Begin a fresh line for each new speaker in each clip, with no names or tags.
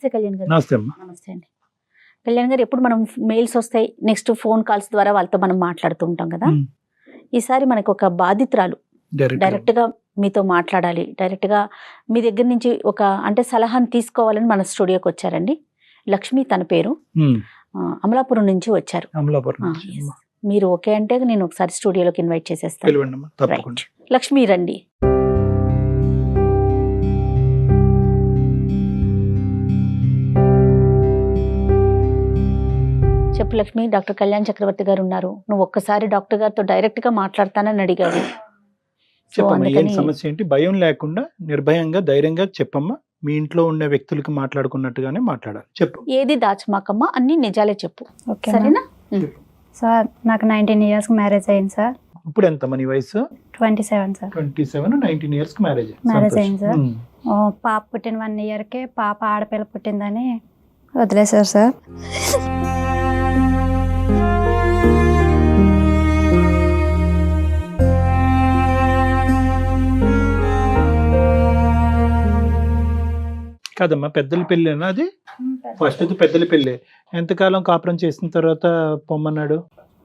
నమస్తే కళ్యాణ్ గారు.
నమస్తే అమ్మా.
నమస్తే అండి. కళ్యాణ్ గారు, ఎప్పుడు మనం మెయిల్స్ వస్తాయి, నెక్స్ట్ ఫోన్ కాల్స్ ద్వారా వాళ్ళతో మనం మాట్లాడుతూ ఉంటాం కదా. ఈసారి మనకు ఒక బాధితురాలు డైరెక్ట్ గా మీతో మాట్లాడాలి, డైరెక్ట్ గా మీ దగ్గర నుంచి ఒక అంటే సలహాను తీసుకోవాలని మన స్టూడియోకి వచ్చారండి. లక్ష్మి తన పేరు, అమలాపురం నుంచి వచ్చారు. మీరు ఓకే అంటే నేను ఒకసారి స్టూడియోలోకి ఇన్వైట్ చేసేస్తాను. లక్ష్మి రండి. చెప్పు లక్ష్మి, డాక్టర్ కళ్యాణ్ చక్రవర్తి గారు ఉన్నారు, నువ్వు ఒక్కసారి డాక్టర్ గారితో డైరెక్ట్ గా మాట్లాడతానని అడిగావు.
సమస్య ఏంటి? భయం లేకుండా నిర్భయంగా ధైర్యంగా చెప్పమ్మా. మీ ఇంట్లో ఉండే వ్యక్తులకి మాట్లాడుకున్నట్టుగానే మాట్లాడాలి. చెప్పు.
ఏది దాచమాకమ్మా, అన్ని నిజాలే చెప్పు, సరేనా?
సార్, నాకు 19 years మ్యారేజ్ అయింది సార్.
ఇప్పుడు ఎంత మన వయసు?
27 సార్.
27, 19 years మ్యారేజ్
అయింది సార్. పాప పుట్టిన 1 yearకే పాప ఆడపిల్ల పుట్టిందని వదిలేశారు సార్.
కాదమ్మా, పెద్దల పెళ్ళేనా అది? ఫస్ట్ అయితే పెద్దల పెళ్ళి. ఎంతకాలం కాపురం చేసిన తర్వాత పొమ్మన్నాడు?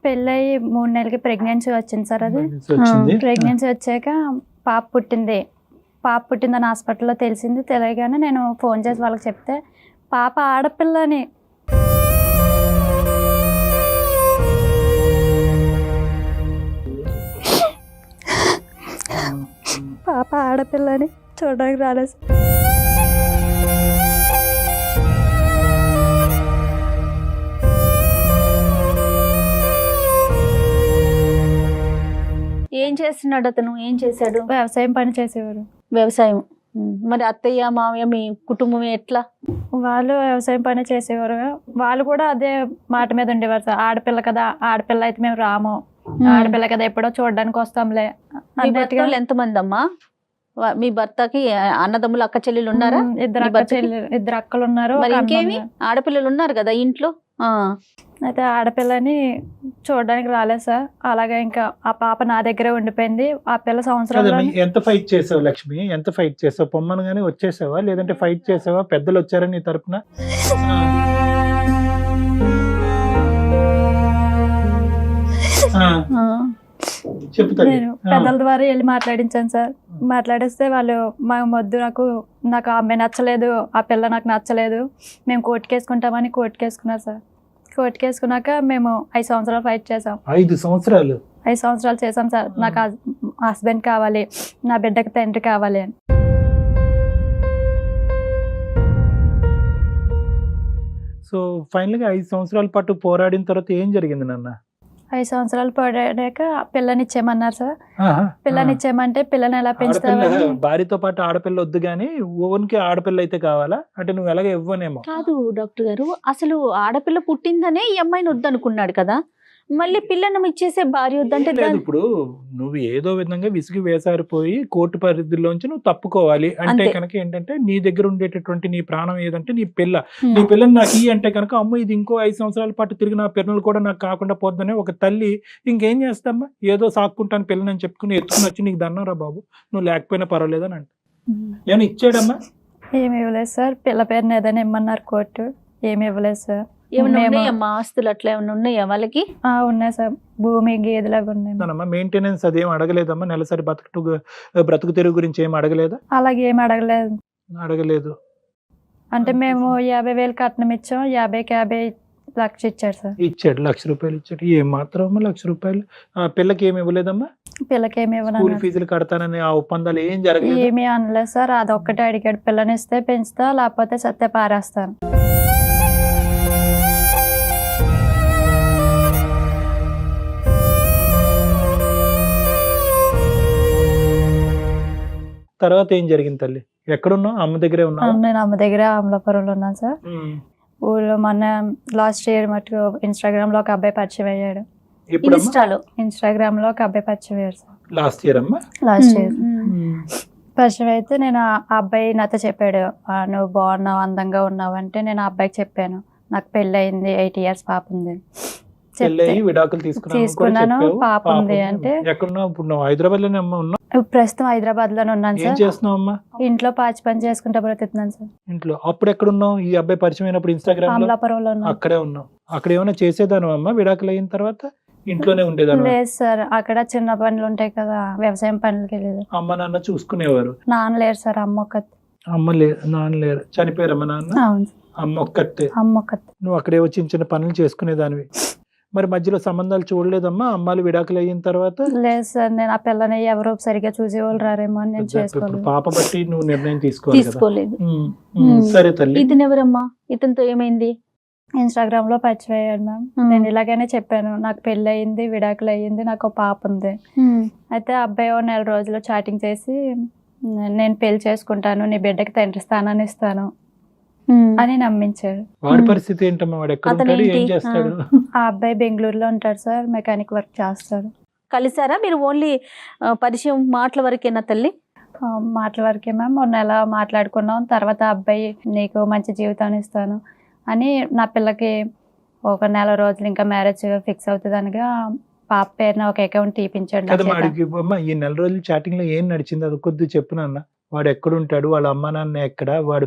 పెళ్ళయి 3 నెలలకి ప్రెగ్నెన్సీ వచ్చింది సార్. అది ప్రెగ్నెన్సీ వచ్చాక పాప పుట్టిందని హాస్పిటల్లో తెలిసింది. తెలియగానే నేను ఫోన్ చేసి వాళ్ళకి చెప్తే పాప ఆడపిల్లని చూడడానికి రాలేదు.
ఏం చేస్తున్నాడు అతను? ఏం చేశాడు?
వ్యవసాయం పని చేసేవారు.
వ్యవసాయం. మరి అత్తయ్య మామయ్య మీ కుటుంబం ఎట్లా?
వాళ్ళు వ్యవసాయం పని చేసేవారు. వాళ్ళు కూడా అదే మాట మీద ఉండేవారు సార్. ఆడపిల్ల కదా, ఆడపిల్ల అయితే మేము రాము, ఆడపిల్ల కదా ఎప్పుడో చూడడానికి వస్తాంలే అన్నట్టుగా.
ఎంతమంది అమ్మా మీ భర్తకి? అన్నదమ్ములు అక్క చెల్లెలు ఉన్నారా?
ఇద్దరు అక్కలు ఉన్నారు.
మరి ఇంకేమి ఆడపిల్లలు ఉన్నారు కదా ఇంట్లో.
అయితే ఆడపిల్లని చూడడానికి రాలేదు సార్. అలాగే ఇంకా ఆ పాప నా దగ్గరే ఉండిపోయింది. ఆ పిల్ల సంవత్సరాలు.
ఎంత ఫైట్ చేసావు లక్ష్మి? ఎంత ఫైట్ చేసావు? పొమ్మను గానీ వచ్చేసావా, లేదంటే ఫైట్ చేసావా? పెద్దలు వచ్చారా నీ తరపున?
నేను పెద్దల ద్వారా వెళ్ళి మాట్లాడించాను సార్. మాట్లాడిస్తే వాళ్ళు మొద్దు నాకు అమ్మాయి నచ్చలేదు, ఆ పిల్ల నాకు నచ్చలేదు, మేము కోర్టుకేసుకుంటామని కోర్టుకేసుకున్నారు సార్. కోర్టుకేసుకున్నాక మేము 5 సంవత్సరాలు ఫైట్ చేసాం.
5 సంవత్సరాలు?
5 సంవత్సరాలు చేసాం సార్. నాకు హస్బెండ్ కావాలి, నా బిడ్డకి తండ్రి కావాలి అని.
సో ఫైనల్ గా 5 సంవత్సరాల పాటు పోరాడిన తర్వాత ఏం జరిగింది నాన్న?
5 సంవత్సరాలు పడాక పిల్లనిచ్చేయమన్నారు సార్. పిల్లనిచ్చేయమంటే పిల్లని ఎలా పెంచుతావు?
భార్యతో పాటు ఆడపిల్ల వద్దు గానీ ఓన్కి ఆడపిల్ల అయితే కావాలా అంటే నువ్వు ఎలాగ ఇవ్వనేమో.
కాదు డాక్టర్ గారు, అసలు ఆడపిల్ల పుట్టిందనే ఈ అమ్మాయిని వద్దనుకున్నాడు కదా, మళ్ళీ పిల్లను ఇచ్చేసే భార్య వద్దంటే?
ఇప్పుడు నువ్వు ఏదో విధంగా విసిగి వేసారిపోయి కోర్టు పరిధిలోంచి నువ్వు తప్పుకోవాలి అంటే కనుక ఏంటంటే నీ దగ్గర ఉండేటటువంటి నీ ప్రాణం ఏదంటే నీ పిల్లని నాకు ఈ అంటే కనుక అమ్మ ఇది ఇంకో 5 సంవత్సరాల పాటు తిరిగి నా పిల్లలు కూడా నాకు కాకుండా పోద్దనే ఒక తల్లి ఇంకేం చేస్తామ్మా? ఏదో సాక్కుంటాను పిల్లని చెప్పుకుని ఎత్తుకుని వచ్చి నీకు దండం రా బాబు, నువ్వు లేకపోయినా పర్వాలేదని అంటే ఏమైనా ఇచ్చాడమ్మా?
ఏమి ఇవ్వలేదు సార్. పిల్ల పేరుని ఏదైనా ఇమ్మన్నారు కోర్టు, ఏమి ఇవ్వలేదు సార్.
ఏమన్నా ఆస్తులు అట్లా ఏమన్నా ఉన్నాయా వాళ్ళకి?
ఉన్నాయి సార్, భూమి గేదెలు అవి ఉన్నాయి.
మెయింటెనెన్స్ అదేం అడగలేదమ్మా? నెలసరి బ్రతుకు తెరుగు గురించి ఏం అడగలేదా?
అలాగే ఏం
అడగలేదు.
అంటే మేము 50,000 కట్నం ఇచ్చాం, 50కి 50 లక్ష ఇచ్చాడు సార్.
ఇచ్చాడు, ₹1,00,000 ఇచ్చాడు. ఏం మాత్రం ₹1,00,000? పిల్లకి ఏమి ఇవ్వలేదమ్మా?
పిల్లకి ఏమి
స్కూల్ ఫీజులు కడతానని ఆ ఒప్పందాలు ఏం జరగలేదు?
ఏమీ అనలేదు సార్. అదొక్కటే అడిగాడు, పిల్లని ఇస్తే పెంచుతా లేకపోతే సత్తే పారేస్తాను.
తర్వాత ఏం జరిగింది తల్లి? ఎక్కడున్నావు? అమ్మ దగ్గరే ఉన్నావు?
నేను అమ్మ దగ్గర అమలాపురంలో ఉన్నాను సార్. ఊళ్ళో మొన్న లాస్ట్ ఇయర్ మటుకు ఇన్స్టాగ్రామ్ లో ఒక అబ్బాయి పరిచయం అయ్యాడు. ఇన్స్టాగ్రామ్ లో ఒక అబ్బాయి పరిచయం అయ్యాడు సార్.
లాస్ట్ ఇయర్
పరిచయం అయితే నేను ఆ అబ్బాయి నాతో చెప్పాడు, నువ్వు బాగున్నావు, అందంగా ఉన్నావు అంటే నేను ఆ అబ్బాయికి చెప్పాను నాకు పెళ్ళి అయింది, 8 years పాప ఉంది.
పెళ్ళి అయ్యి విడాకులు
తీసుకున్నాను, పాప ఉంది అంటే.
ఎక్కడున్నావు ఇప్పుడు? నువ్వు హైదరాబాద్ లోనే అమ్మ ఉన్నావు?
ప్రస్తుతం హైదరాబాద్ లోనే ఉన్నాను
ఏం
సార్.
చేస్తున్నావు అమ్మా?
ఇంట్లో పాచి పని చేసుకుంటా బ్రతుకుతున్నాను సార్.
ఇంట్లో. అప్పుడు ఎక్కడున్నావు? ఈ అబ్బాయి పరిచయం అయినప్పుడు ఇన్స్టాగ్రామ్ లో
అమలాపురంలో ఉన్నాను.
అక్కడే ఉన్నావు. అక్కడ ఏమైనా చేసేదాను అమ్మ విడాకులు అయిన తర్వాత? ఇంట్లోనే ఉండేదాను?
లేదు సార్, అక్కడ చిన్న పనులు ఉంటాయి కదా, వ్యవసాయం పనులకి వెళ్ళేది.
అమ్మ నాన్న చూసుకునేవారు?
నాన్న లేరు సార్, అమ్మ ఒక్కతే.
అమ్మ లేరు, నాన్న లేరు, చనిపోయారమ్మ నాన్న?
అవును సార్.
అమ్మ ఒక్కతే.
అమ్మ ఒక్కతే.
నువ్వు అక్కడే వచ్చి చిన్న చిన్న పనులు చేసుకునేదానివి. మరి మధ్యలో సంబంధాలు చూడలేదమ్మా అమ్మాలు విడాకులు అయిన తర్వాత?
లేదు సార్, నేను ఆ పిల్లని ఎవరో సరిగా చూసేవాళ్ళు రారేమో అని నేను
ఇప్పుడు
చేసుకోలేదు.
పాప బట్టి నువ్వు నిర్ణయం తీసుకోవాలి కదా.
తీసుకోలేదు.
సరే తల్లి.
ఇతను ఎవరమ్మా? ఇతనితో ఏమైంది?
ఇన్స్టాగ్రామ్ లో పరిచయం అయ్యాడు మ్యామ్. నేను ఇలాగనే చెప్పాను, నాకు పెళ్లి అయ్యింది, విడాకులు అయ్యింది, నాకు ఒక పాప ఉంది. అయితే అబ్బాయి ఓ 4 రోజులు చాటింగ్ చేసి నేను పెళ్లి చేసుకుంటాను, నీ బిడ్డకి తండ్రి స్థానాన్ని ఇస్తాను అని నమ్మించాడు.
వాడి పరిస్థితి ఏంటమ్మా? వాడు ఎక్కడ ఉంటాడు, ఏం చేస్తాడు?
ఆ అబ్బాయి బెంగళూరులో ఉంటాడు సార్, మెకానిక్ వర్క్ చేస్తాడు.
కలిసారా మీరు? ఓన్లీ పరిచయం మాటల వరకేనా తల్లి?
మాటల వరకే మ్యామ్. 1 నెల మాట్లాడుకున్నాం. తర్వాత అబ్బాయి నీకు మంచి జీవితాన్ని ఇస్తాను అని నా పిల్లకి ఒక 4 రోజులు ఇంకా మ్యారేజ్ ఫిక్స్ అవుతుంది అనగా పాప పేరున ఒక అకౌంట్ తీపించాడు.
ఈ 4 రోజులు చాటింగ్ లో ఏం నడిచింది అది కొద్దిగా చెప్పు నాన్న. వాడు ఎక్కడుంటాడు, వాళ్ళ అమ్మ నాన్న ఎక్కడ, వాడు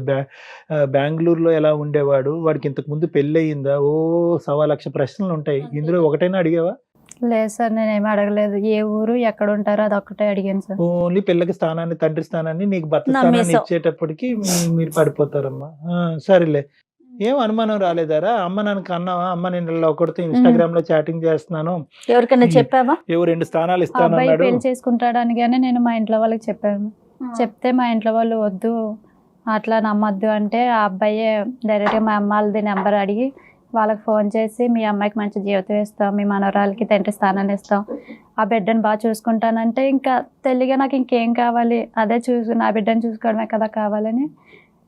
బెంగళూరులో ఎలా ఉండేవాడు, వాడికి ఇంతకు ముందు పెళ్ళి అయ్యిందా? 1,00,000 ప్రశ్నలు ఉంటాయి. ఇందులో ఒకటైనా అడిగావా?
లేదు సార్, నేనేమి అడగలేదు. ఏ ఊరు ఎక్కడ ఉంటారో అదొక్కటే అడిగాను సార్.
ఓన్లీ పిల్లకి స్థానాన్ని, తండ్రి స్థానాన్ని, నీకు భర్త స్థానాన్ని ఇచ్చేటప్పటికి మీరు పడిపోతారమ్మా. సరేలే, ఏం అనుమానం రాలేదారా? అమ్మ నాన్నకి అన్నావా? అమ్మ నేను ఇలా ఒకటితో ఇన్స్టాగ్రామ్ లో చాటింగ్ చేస్తున్నాను,
ఎవరికైనా చెప్పావా?
2 స్థానాలు ఇస్తాను
అబ్బాయి
అన్నాడు.
పెళ్లి చేసుకుంటాడు అనగానే నేను మా ఇంట్లో వాళ్ళకి చెప్పాను. చెప్తే మా ఇంట్లో వాళ్ళు వద్దు, అట్లా నమ్మొద్దు అంటే ఆ అబ్బాయి డైరెక్ట్గా మా అమ్మ వాళ్ళది నెంబర్ అడిగి వాళ్ళకి ఫోన్ చేసి మీ అమ్మాయికి మంచి జీవితం ఇస్తాం, మీ మనవరాలకి తండ్రి స్థానాన్ని ఇస్తాం, ఆ బిడ్డను బాగా చూసుకుంటానంటే ఇంకా తెలియగా నాకు ఇంకేం కావాలి, అదే నా బిడ్డను చూసుకోవడమే కదా కావాలని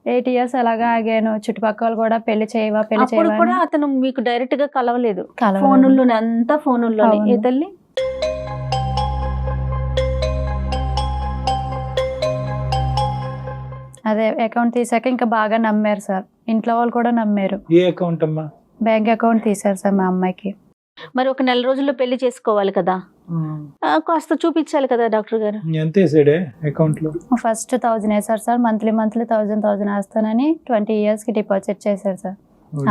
8 years అలాగా ఆగాను. చుట్టుపక్కల కూడా పెళ్లి చేయవా పెళ్లి చేయవా
కూడా అతను మీకు డైరెక్ట్ గా కలవలేదు?
కలవలేదు.
ఫోనుల్లోనే, అంతా ఫోనుల్లోనే. ఏ తల్లి?
అదే అకౌంట్ తీసాక ఇంకా బాగా నమ్మారు సార్, ఇంట్లో వాళ్ళు కూడా నమ్మారు.
ఏ అకౌంట్ అమ్మా?
బ్యాంక్ అకౌంట్ తీసారు సార్ మా అమ్మాయికి.
మరి ఒక 4 రోజుల్లో పెళ్లి చేసుకోవాలి కదా, కాస్త చూపించాలి కదా డాక్టర్ గారు.
ఎంత వేసాడే అకౌంట్ లో?
ఫస్ట్ 1000 వేసారు సార్, మంత్లీ 1000 వేస్తానని 20 years కి డిపాజిట్ చేశారు సార్.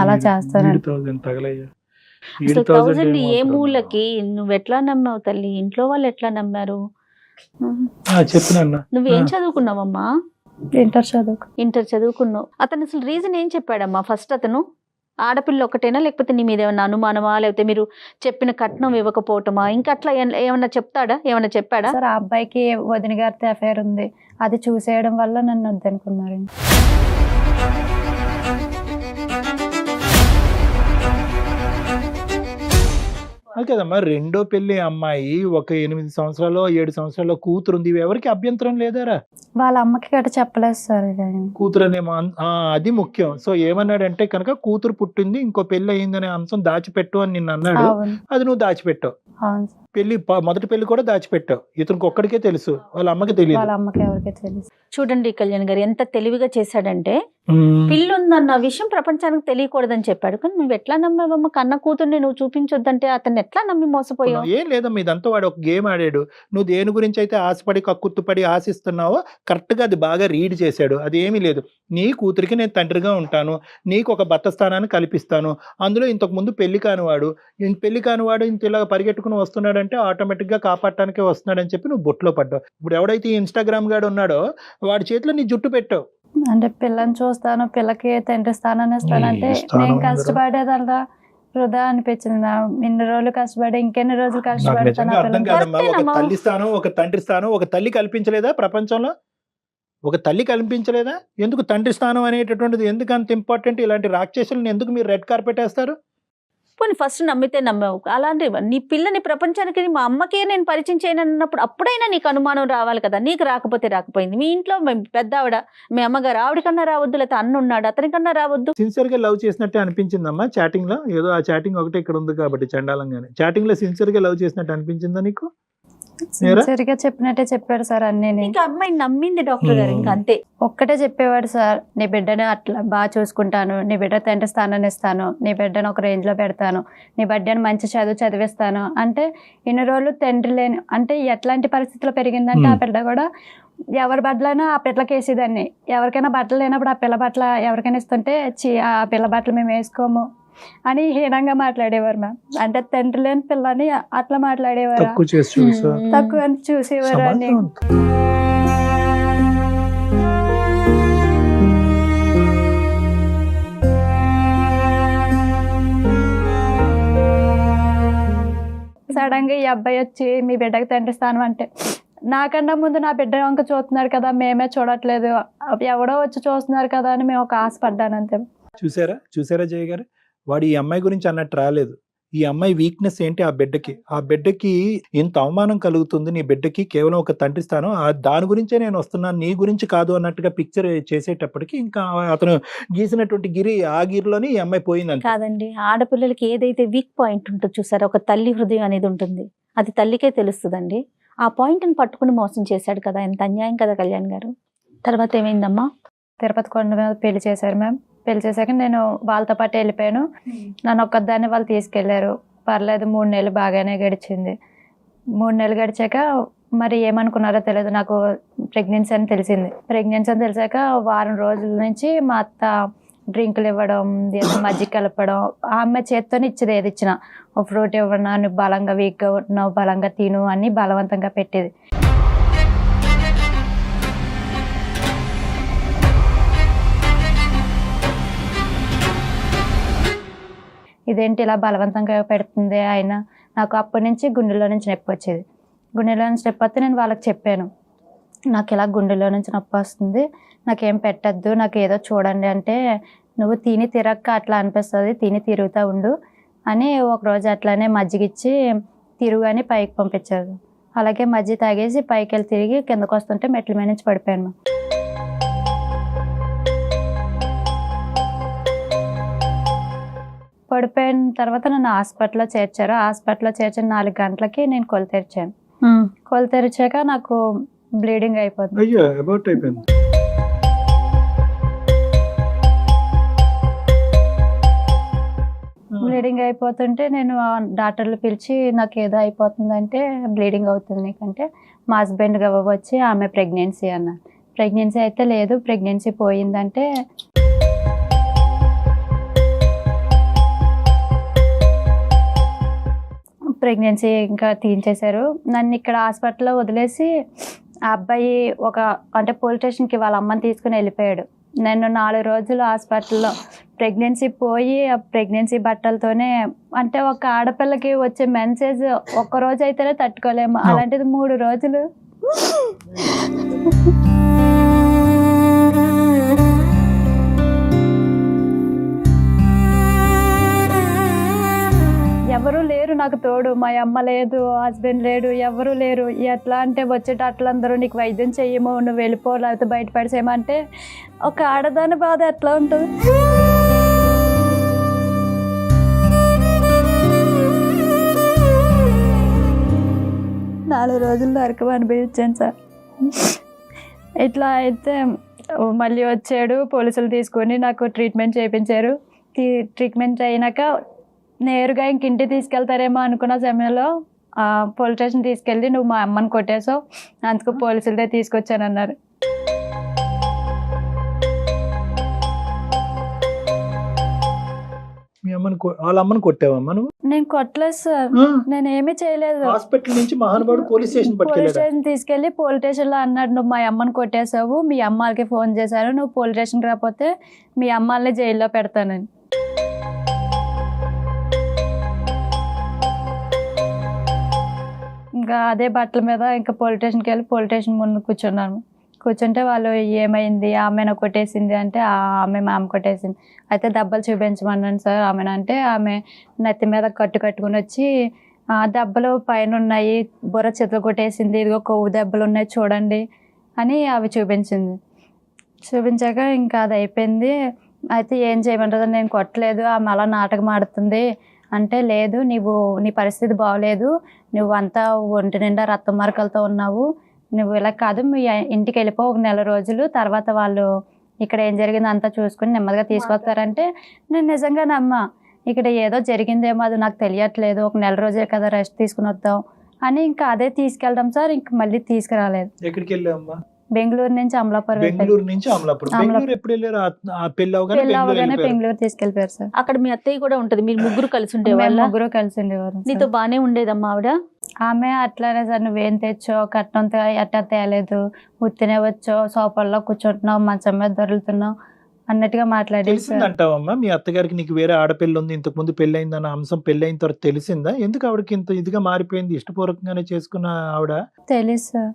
అలా చేస్తాను.
1000 ఏ మూలకి? నువ్వు ఎట్లా నమ్మావు తల్లి? ఇంట్లో వాళ్ళు ఎట్లా నమ్మారు?
చెప్తున్నా.
నువ్వేం చదువుకున్నావమ్మా?
ఇంటర్
చదువుకున్నావు. అతను అసలు రీజన్ ఏం చెప్పాడమ్మా? ఫస్ట్ అతను ఆడపిల్ల ఒకటేనా, లేకపోతే నీ మీద ఏమన్నా అనుమానమా, లేకపోతే మీరు చెప్పిన కట్నం ఇవ్వకపోవటమా, ఇంకా అట్లా ఏమన్నా చెప్తాడా? ఏమన్నా చెప్పాడా?
సార్ ఆ అబ్బాయికి వదిన గారితో అఫైర్ ఉంది, అది చూసేయడం వల్ల నన్ను వద్దనుకున్నారు.
కదమ్మా, రెండో పెళ్లి అమ్మాయి, ఒక 8 సంవత్సరాలు 7 సంవత్సరాల కూతురు ఉంది, ఎవరికి అభ్యంతరం లేదారా?
వాళ్ళ అమ్మకి గట్ట చెప్పలేదు సార్.
కూతురు అనేమో అది ముఖ్యం. సో ఏమన్నాడంటే కనుక కూతురు పుట్టింది, ఇంకో పెళ్లి అయిందనే అంశం దాచిపెట్టు అని నిన్ను అన్నాడు. అది నువ్వు దాచిపెట్టావు. పెళ్లి మొదటి పెళ్లి కూడా దాచిపెట్టావు. ఇతనికి ఒక్కడికే తెలుసు, వాళ్ళ అమ్మకి తెలియదు.
వాళ్ళ అమ్మకి ఎవరికీ తెలుసు.
చూడండి కళ్యాణ్ గారు ఎంత తెలివిగా చేశాడంటే, పిల్లుందన్న విషయం ప్రపంచానికి తెలియకూడదని చెప్పాడు. కానీ నువ్వు ఎట్లా నమ్మావమ్మా? కన్న కూతుర్ని నువ్వు చూపించొద్దంటే అతన్ని ఎట్లా నమ్మి మోసపోయావు?
ఏం లేదమ్మా, ఇదంతా వాడు ఒక గేమ్ ఆడాడు. నువ్వు దేని గురించి అయితే ఆశపడి కక్కుర్తుపడి ఆశిస్తున్నావో కరెక్ట్ గా అది బాగా రీడ్ చేశాడు. అది ఏమీ లేదు. నీ కూతురికి నేను తండ్రిగా ఉంటాను, నీకు ఒక భర్త స్థానాన్ని కల్పిస్తాను, అందులో ఇంతకు ముందు పెళ్లి కానివాడు ఇంత ఇలా పరిగెట్టుకుని వస్తున్నాడంటే ఆటోమేటిక్ గా కాపాడటానికే వస్తున్నాడని చెప్పి నువ్వు బొట్లో పడ్డావు. ఇప్పుడు ఎవడైతే ఇన్స్టాగ్రామ్ గాడు ఉన్నాడో వాడి చేతిలో నీ జుట్టు పెట్టావు.
అంటే పిల్లని చూస్తాను, పిల్లకి తండ్రి స్థానాన్ని ఇస్తానంటే నేను కష్టపడేదల్లా వృధా అనిపించింది. ఇన్ని రోజులు కష్టపడి ఇంకెన్ని రోజులు కష్టపడతాను.
అర్థం కాదమ్మా, ఒక తల్లి స్థానం, ఒక తండ్రి స్థానం, ఒక తల్లి కల్పించలేదా ప్రపంచంలో? ఒక తల్లి కల్పించలేదా? ఎందుకు తండ్రి స్థానం అనేటటువంటిది ఎందుకు అంత ఇంపార్టెంట్? ఇలాంటి రాక్షసులను ఎందుకు మీరు రెడ్ కార్పెట్ వేస్తారు?
పోనీ ఫస్ట్ నమ్మితే నమ్మావు. అలాంటి నీ పిల్లని ప్రపంచానికి మా అమ్మకే నేను పరిచయం చేయను అన్నప్పుడు అప్పుడైనా నీకు అనుమానం రావాలి కదా. నీకు రాకపోతే రాకపోయింది. మీ ఇంట్లో పెద్ద ఆవిడ, మీ అమ్మగారు, ఆవిడకన్నా రావద్దు, లేకపోతే అన్న ఉన్నాడు అతనికన్నా రావద్దు.
సిన్సియర్ గా లవ్ చేసినట్టే అనిపించిందమ్మా చాటింగ్ లో? ఏదో ఆ చాటింగ్ ఒకటే ఇక్కడ ఉంది కాబట్టి చండాలంగానే చాటింగ్ లో సిన్సియర్ గా లవ్ చేసినట్టు అనిపించిందా నీకు?
సిన్సియర్గా చెప్పినట్టే చెప్పాడు సార్ అన్నీ.
ఇంకా అమ్మాయి నమ్మింది డాక్టర్ గారు, ఇంకా అంతే.
ఒక్కటే చెప్పేవాడు సార్, నీ బిడ్డను అట్లా బాగా చూసుకుంటాను, నీ బిడ్డ తండ్రి స్థానాన్ని ఇస్తాను, నీ బిడ్డను ఒక రేంజ్లో పెడతాను, నీ బిడ్డను మంచి చదువు చదివిస్తాను అంటే ఇన్ని రోజులు తండ్రి లేని అంటే ఎట్లాంటి పరిస్థితిలో పెరిగిందంటే ఆ పిల్ల కూడా ఎవరి బట్టలైనా ఆ పిల్లకి వేసేదాన్ని. ఎవరికైనా బట్టలు లేనప్పుడు ఆ పిల్ల బట్టల ఎవరికైనా ఇస్తుంటే ఆ పిల్ల బట్టలు మేము వేసుకోము అని హీనంగా మాట్లాడేవారు మ్యామ్. అంటే తండ్రి లేని పిల్లని అట్లా మాట్లాడేవారు, తక్కువ అని చూసేవారు అని. సడన్ గా ఈ అబ్బాయి వచ్చి మీ బిడ్డకి తండ్రి స్థానం అంటే, నాకన్నా ముందు నా బిడ్డ వంక చూస్తున్నారు కదా, మేమే చూడట్లేదు, ఎవడో వచ్చి చూస్తున్నారు కదా అని మేము ఒక ఆశపడ్డాను అంతే.
చూసారా జయ గారు, వాడు ఈ అమ్మాయి గురించి అన్నట్టు రాలేదు. ఈ అమ్మాయి వీక్నెస్ ఏంటి, ఆ బిడ్డకి ఇంత అవమానం కలుగుతుంది, నీ బిడ్డకి కేవలం ఒక తండ్రి స్థానం, దాని గురించే నేను వస్తున్నాను, నీ గురించి కాదు అన్నట్టుగా పిక్చర్ చేసేటప్పటికి ఇంకా అతను గీసినటువంటి ఆ గిరిలోని ఈ అమ్మాయి పోయింది.
కాదండి, ఆడపిల్లలకి ఏదైతే వీక్ పాయింట్ ఉంటుందో చూసారా, ఒక తల్లి హృదయం అనేది ఉంటుంది, అది తల్లికే తెలుస్తుందండి. ఆ పాయింట్ని పట్టుకుని మోసం చేశాడు కదా, ఎంత అన్యాయం కదా కళ్యాణ్ గారు. తర్వాత ఏమైందమ్మా?
తిరుపతి కొండ మీద పెళ్లి చేశారు మ్యామ్. పెళ్లి చేశాక నేను వాళ్ళతో పాటు వెళ్ళిపోయాను. నన్ను ఒక్కదాన్ని వాళ్ళు తీసుకెళ్లారు. పర్లేదు, 3 నెలలు బాగానే గడిచింది. 3 నెలలు గడిచాక మరి ఏమనుకున్నారో తెలియదు, నాకు ప్రెగ్నెన్సీ అని తెలిసింది. ప్రెగ్నెన్సీ అని తెలిసాక వారం రోజుల నుంచి మా అత్త డ్రింకులు ఇవ్వడం, మజ్జిగ కలపడం, ఆ అమ్మాయి చేత్తోనే ఇచ్చేది, ఏది ఇచ్చినా ఒక ఫ్రూట్ ఇవ్వడం, నువ్వు బలంగా వీక్గా ఉంటున్నావు, బలంగా తిను అని బలవంతంగా పెట్టేది. ఇదేంటి ఇలా బలవంతంగా పెడుతుంది ఆయన. నాకు అప్పటి నుంచి గుండెలో నుంచి నొప్పి వచ్చేది. గుండెలో నుంచి నొప్పి వస్తే నేను వాళ్ళకి చెప్పాను, నాకు ఇలా గుండెలో నుంచి నొప్పి వస్తుంది, నాకేం పెట్టద్దు, నాకు ఏదో చూడండి అంటే, నువ్వు తిని తిరక్క అట్లా అనిపిస్తుంది, తిని తిరుగుతూ ఉండు అని ఒకరోజు అట్లానే మజ్జిగిచ్చి తిరుగు అని పైకి పంపించారు. అలాగే మజ్జిగ తాగేసి పైకి వెళ్ళి తిరిగి కిందకు వస్తుంటే మెట్ల మీద నుంచి పడిపోయాను. పడిపోయిన తర్వాత నన్ను హాస్పిటల్లో చేర్చారు. హాస్పిటల్లో చేర్చిన 4 గంటలకి నేను కొలు తెరిచాను. కొలు తెరిచాక నాకు బ్లీడింగ్ అయిపోతుంది. బ్లీడింగ్ అయిపోతుంటే నేను డాక్టర్లు పిలిచి నాకు ఏదో అయిపోతుందంటే, బ్లీడింగ్ అవుతుంది నీకంటే మా హస్బెండ్ వచ్చి ఆమె ప్రెగ్నెన్సీ అన్నారు. ప్రెగ్నెన్సీ అయితే లేదు, ప్రెగ్నెన్సీ పోయిందంటే ప్రెగ్నెన్సీ ఇంకా తీయించేశారు. నన్ను ఇక్కడ హాస్పిటల్లో వదిలేసి ఆ అబ్బాయి అంటే పోలీస్ స్టేషన్కి వాళ్ళ అమ్మని తీసుకుని వెళ్ళిపోయాడు. నేను 4 రోజులు హాస్పిటల్లో ప్రెగ్నెన్సీ పోయి ఆ ప్రెగ్నెన్సీ బట్టలతోనే, అంటే ఒక ఆడపిల్లకి వచ్చే మెన్సేజ్ ఒక్కరోజు అయితేనే తట్టుకోలేము, అలాంటిది 3 రోజులు. ఎవరు లేరు నాకు తోడు, మా అమ్మ లేదు, హస్బెండ్ లేడు, ఎవరు లేరు. ఎట్లా అంటే వచ్చేటట్లందరూ నీకు వైద్యం చెయ్యము, నువ్వు వెళ్ళిపో, లేకపోతే బయటపడేసేయమంటే ఒక ఆడదాని బాధ ఎట్లా ఉంటుంది. 4 రోజులు నరకం అనుభవించాను సార్. ఇట్లా అయితే మళ్ళీ వచ్చాడు, పోలీసులు తీసుకొని నాకు ట్రీట్మెంట్ చేయించారు. ట్రీట్మెంట్ అయినాక నేరుగా ఇంక ఇంటికి తీసుకెళ్తారేమో అనుకున్న సమయంలో పోలీస్ స్టేషన్ తీసుకెళ్ళి, నువ్వు మా అమ్మని కొట్టేసావు, అందుకు పోలీసులదే తీసుకొచ్చానన్నారు.
వాళ్ళ అమ్మని కొట్టావమ్మా నువ్వు?
నేను కొట్టలేదు సార్, నేను ఏమీ చేయలేదు.
హాస్పిటల్ నుంచి మహానుభావుడు పోలీస్ స్టేషన్
తీసుకెళ్లి పోలీస్ స్టేషన్ లో అన్నాడు, నువ్వు మా అమ్మని కొట్టేసావు, మీ అమ్మాలకి ఫోన్ చేశారు, నువ్వు పోలీస్ స్టేషన్కి రాకపోతే మీ అమ్మాలని జైల్లో పెడతానని. ఇంకా అదే బట్టల మీద ఇంకా పోలీస్ స్టేషన్కి వెళ్ళి పోలీస్ స్టేషన్ ముందు కూర్చున్నాను. కూర్చుంటే వాళ్ళు ఏమైంది, ఆమెను కొట్టేసింది అంటే ఆమె కొట్టేసింది. అయితే దెబ్బలు చూపించమన్నాను సార్ ఆమెను అంటే, ఆమె నెత్తి మీద కట్టుకుని వచ్చి దెబ్బలు పైన ఉన్నాయి, బుర్ర చెత్త కొట్టేసింది, ఇదిగో కొవ్వు దెబ్బలు ఉన్నాయి చూడండి అని అవి చూపించింది. చూపించాక ఇంకా అది అయిపోయింది. అయితే ఏం చేయమంటారు, నేను కొట్టలేదు, ఆమె అలా నాటకం ఆడుతుంది అంటే లేదు, నీ పరిస్థితి బాగోలేదు, నువ్వు అంతా ఒంటి నిండా రక్తం మరకలతో ఉన్నావు, నువ్వు ఇలా కాదు, మీ ఇంటికి వెళ్ళిపో 1 నెల రోజులు, తర్వాత వాళ్ళు ఇక్కడ ఏం జరిగిందో అంతా చూసుకుని నెమ్మదిగా తీసుకొస్తారంటే నేను నిజంగా నమ్మా. ఇక్కడ ఏదో జరిగిందేమో, అది నాకు తెలియట్లేదు, 1 నెల రోజే కదా రెస్ట్ తీసుకుని వద్దాం అని ఇంకా అదే తీసుకెళ్దాం సార్. ఇంక మళ్ళీ తీసుకురాలేదు.
ఎక్కడికి వెళ్ళావమ్మా?
బెంగళూరు నుంచి అమలాపురం
బెంగళూరు నుంచి అమలాపురం. బెంగళూరు ఎప్పుడు వెళ్ళారు? పెళ్లి అవగానే
బెంగళూరు తీసుకెళ్ళిపోయారు సార్.
అక్కడ మీ అత్తయ్య కూడా ఉంటది, మీరు ముగ్గురు కలిసి ఉండేవాళ్ళ?
ముగ్గురు కలిసి ఉండేవారు.
నీతో బానే ఉండేదమ్మా ఆవిడ?
ఆమె అట్లానే సార్, నువ్వేం తెచ్చో, కట్నం ఎట్టా తేలేదు, ఉత్తినే వచ్చో, సోఫాల్లో కూర్చుంటున్నావు, మంచం మీద దొరుకుతున్నావు అన్నట్టుగా మాట్లాడేది.
తెలిసిందంటావమ్మా మీ అత్తగారికి నీకు వేరే ఆడపిల్ల ఉంది, ఇంతకు ముందు పెళ్ళయిందన్న అంశం పెళ్ళైన తర్వాత తెలిసిందా? ఎందుకు ఆవిడకి ఇంత ఇదిగా మారిపోయింది? ఇష్టపూర్వకంగానే చేసుకున్న ఆవిడ?
తెలుసు సార్.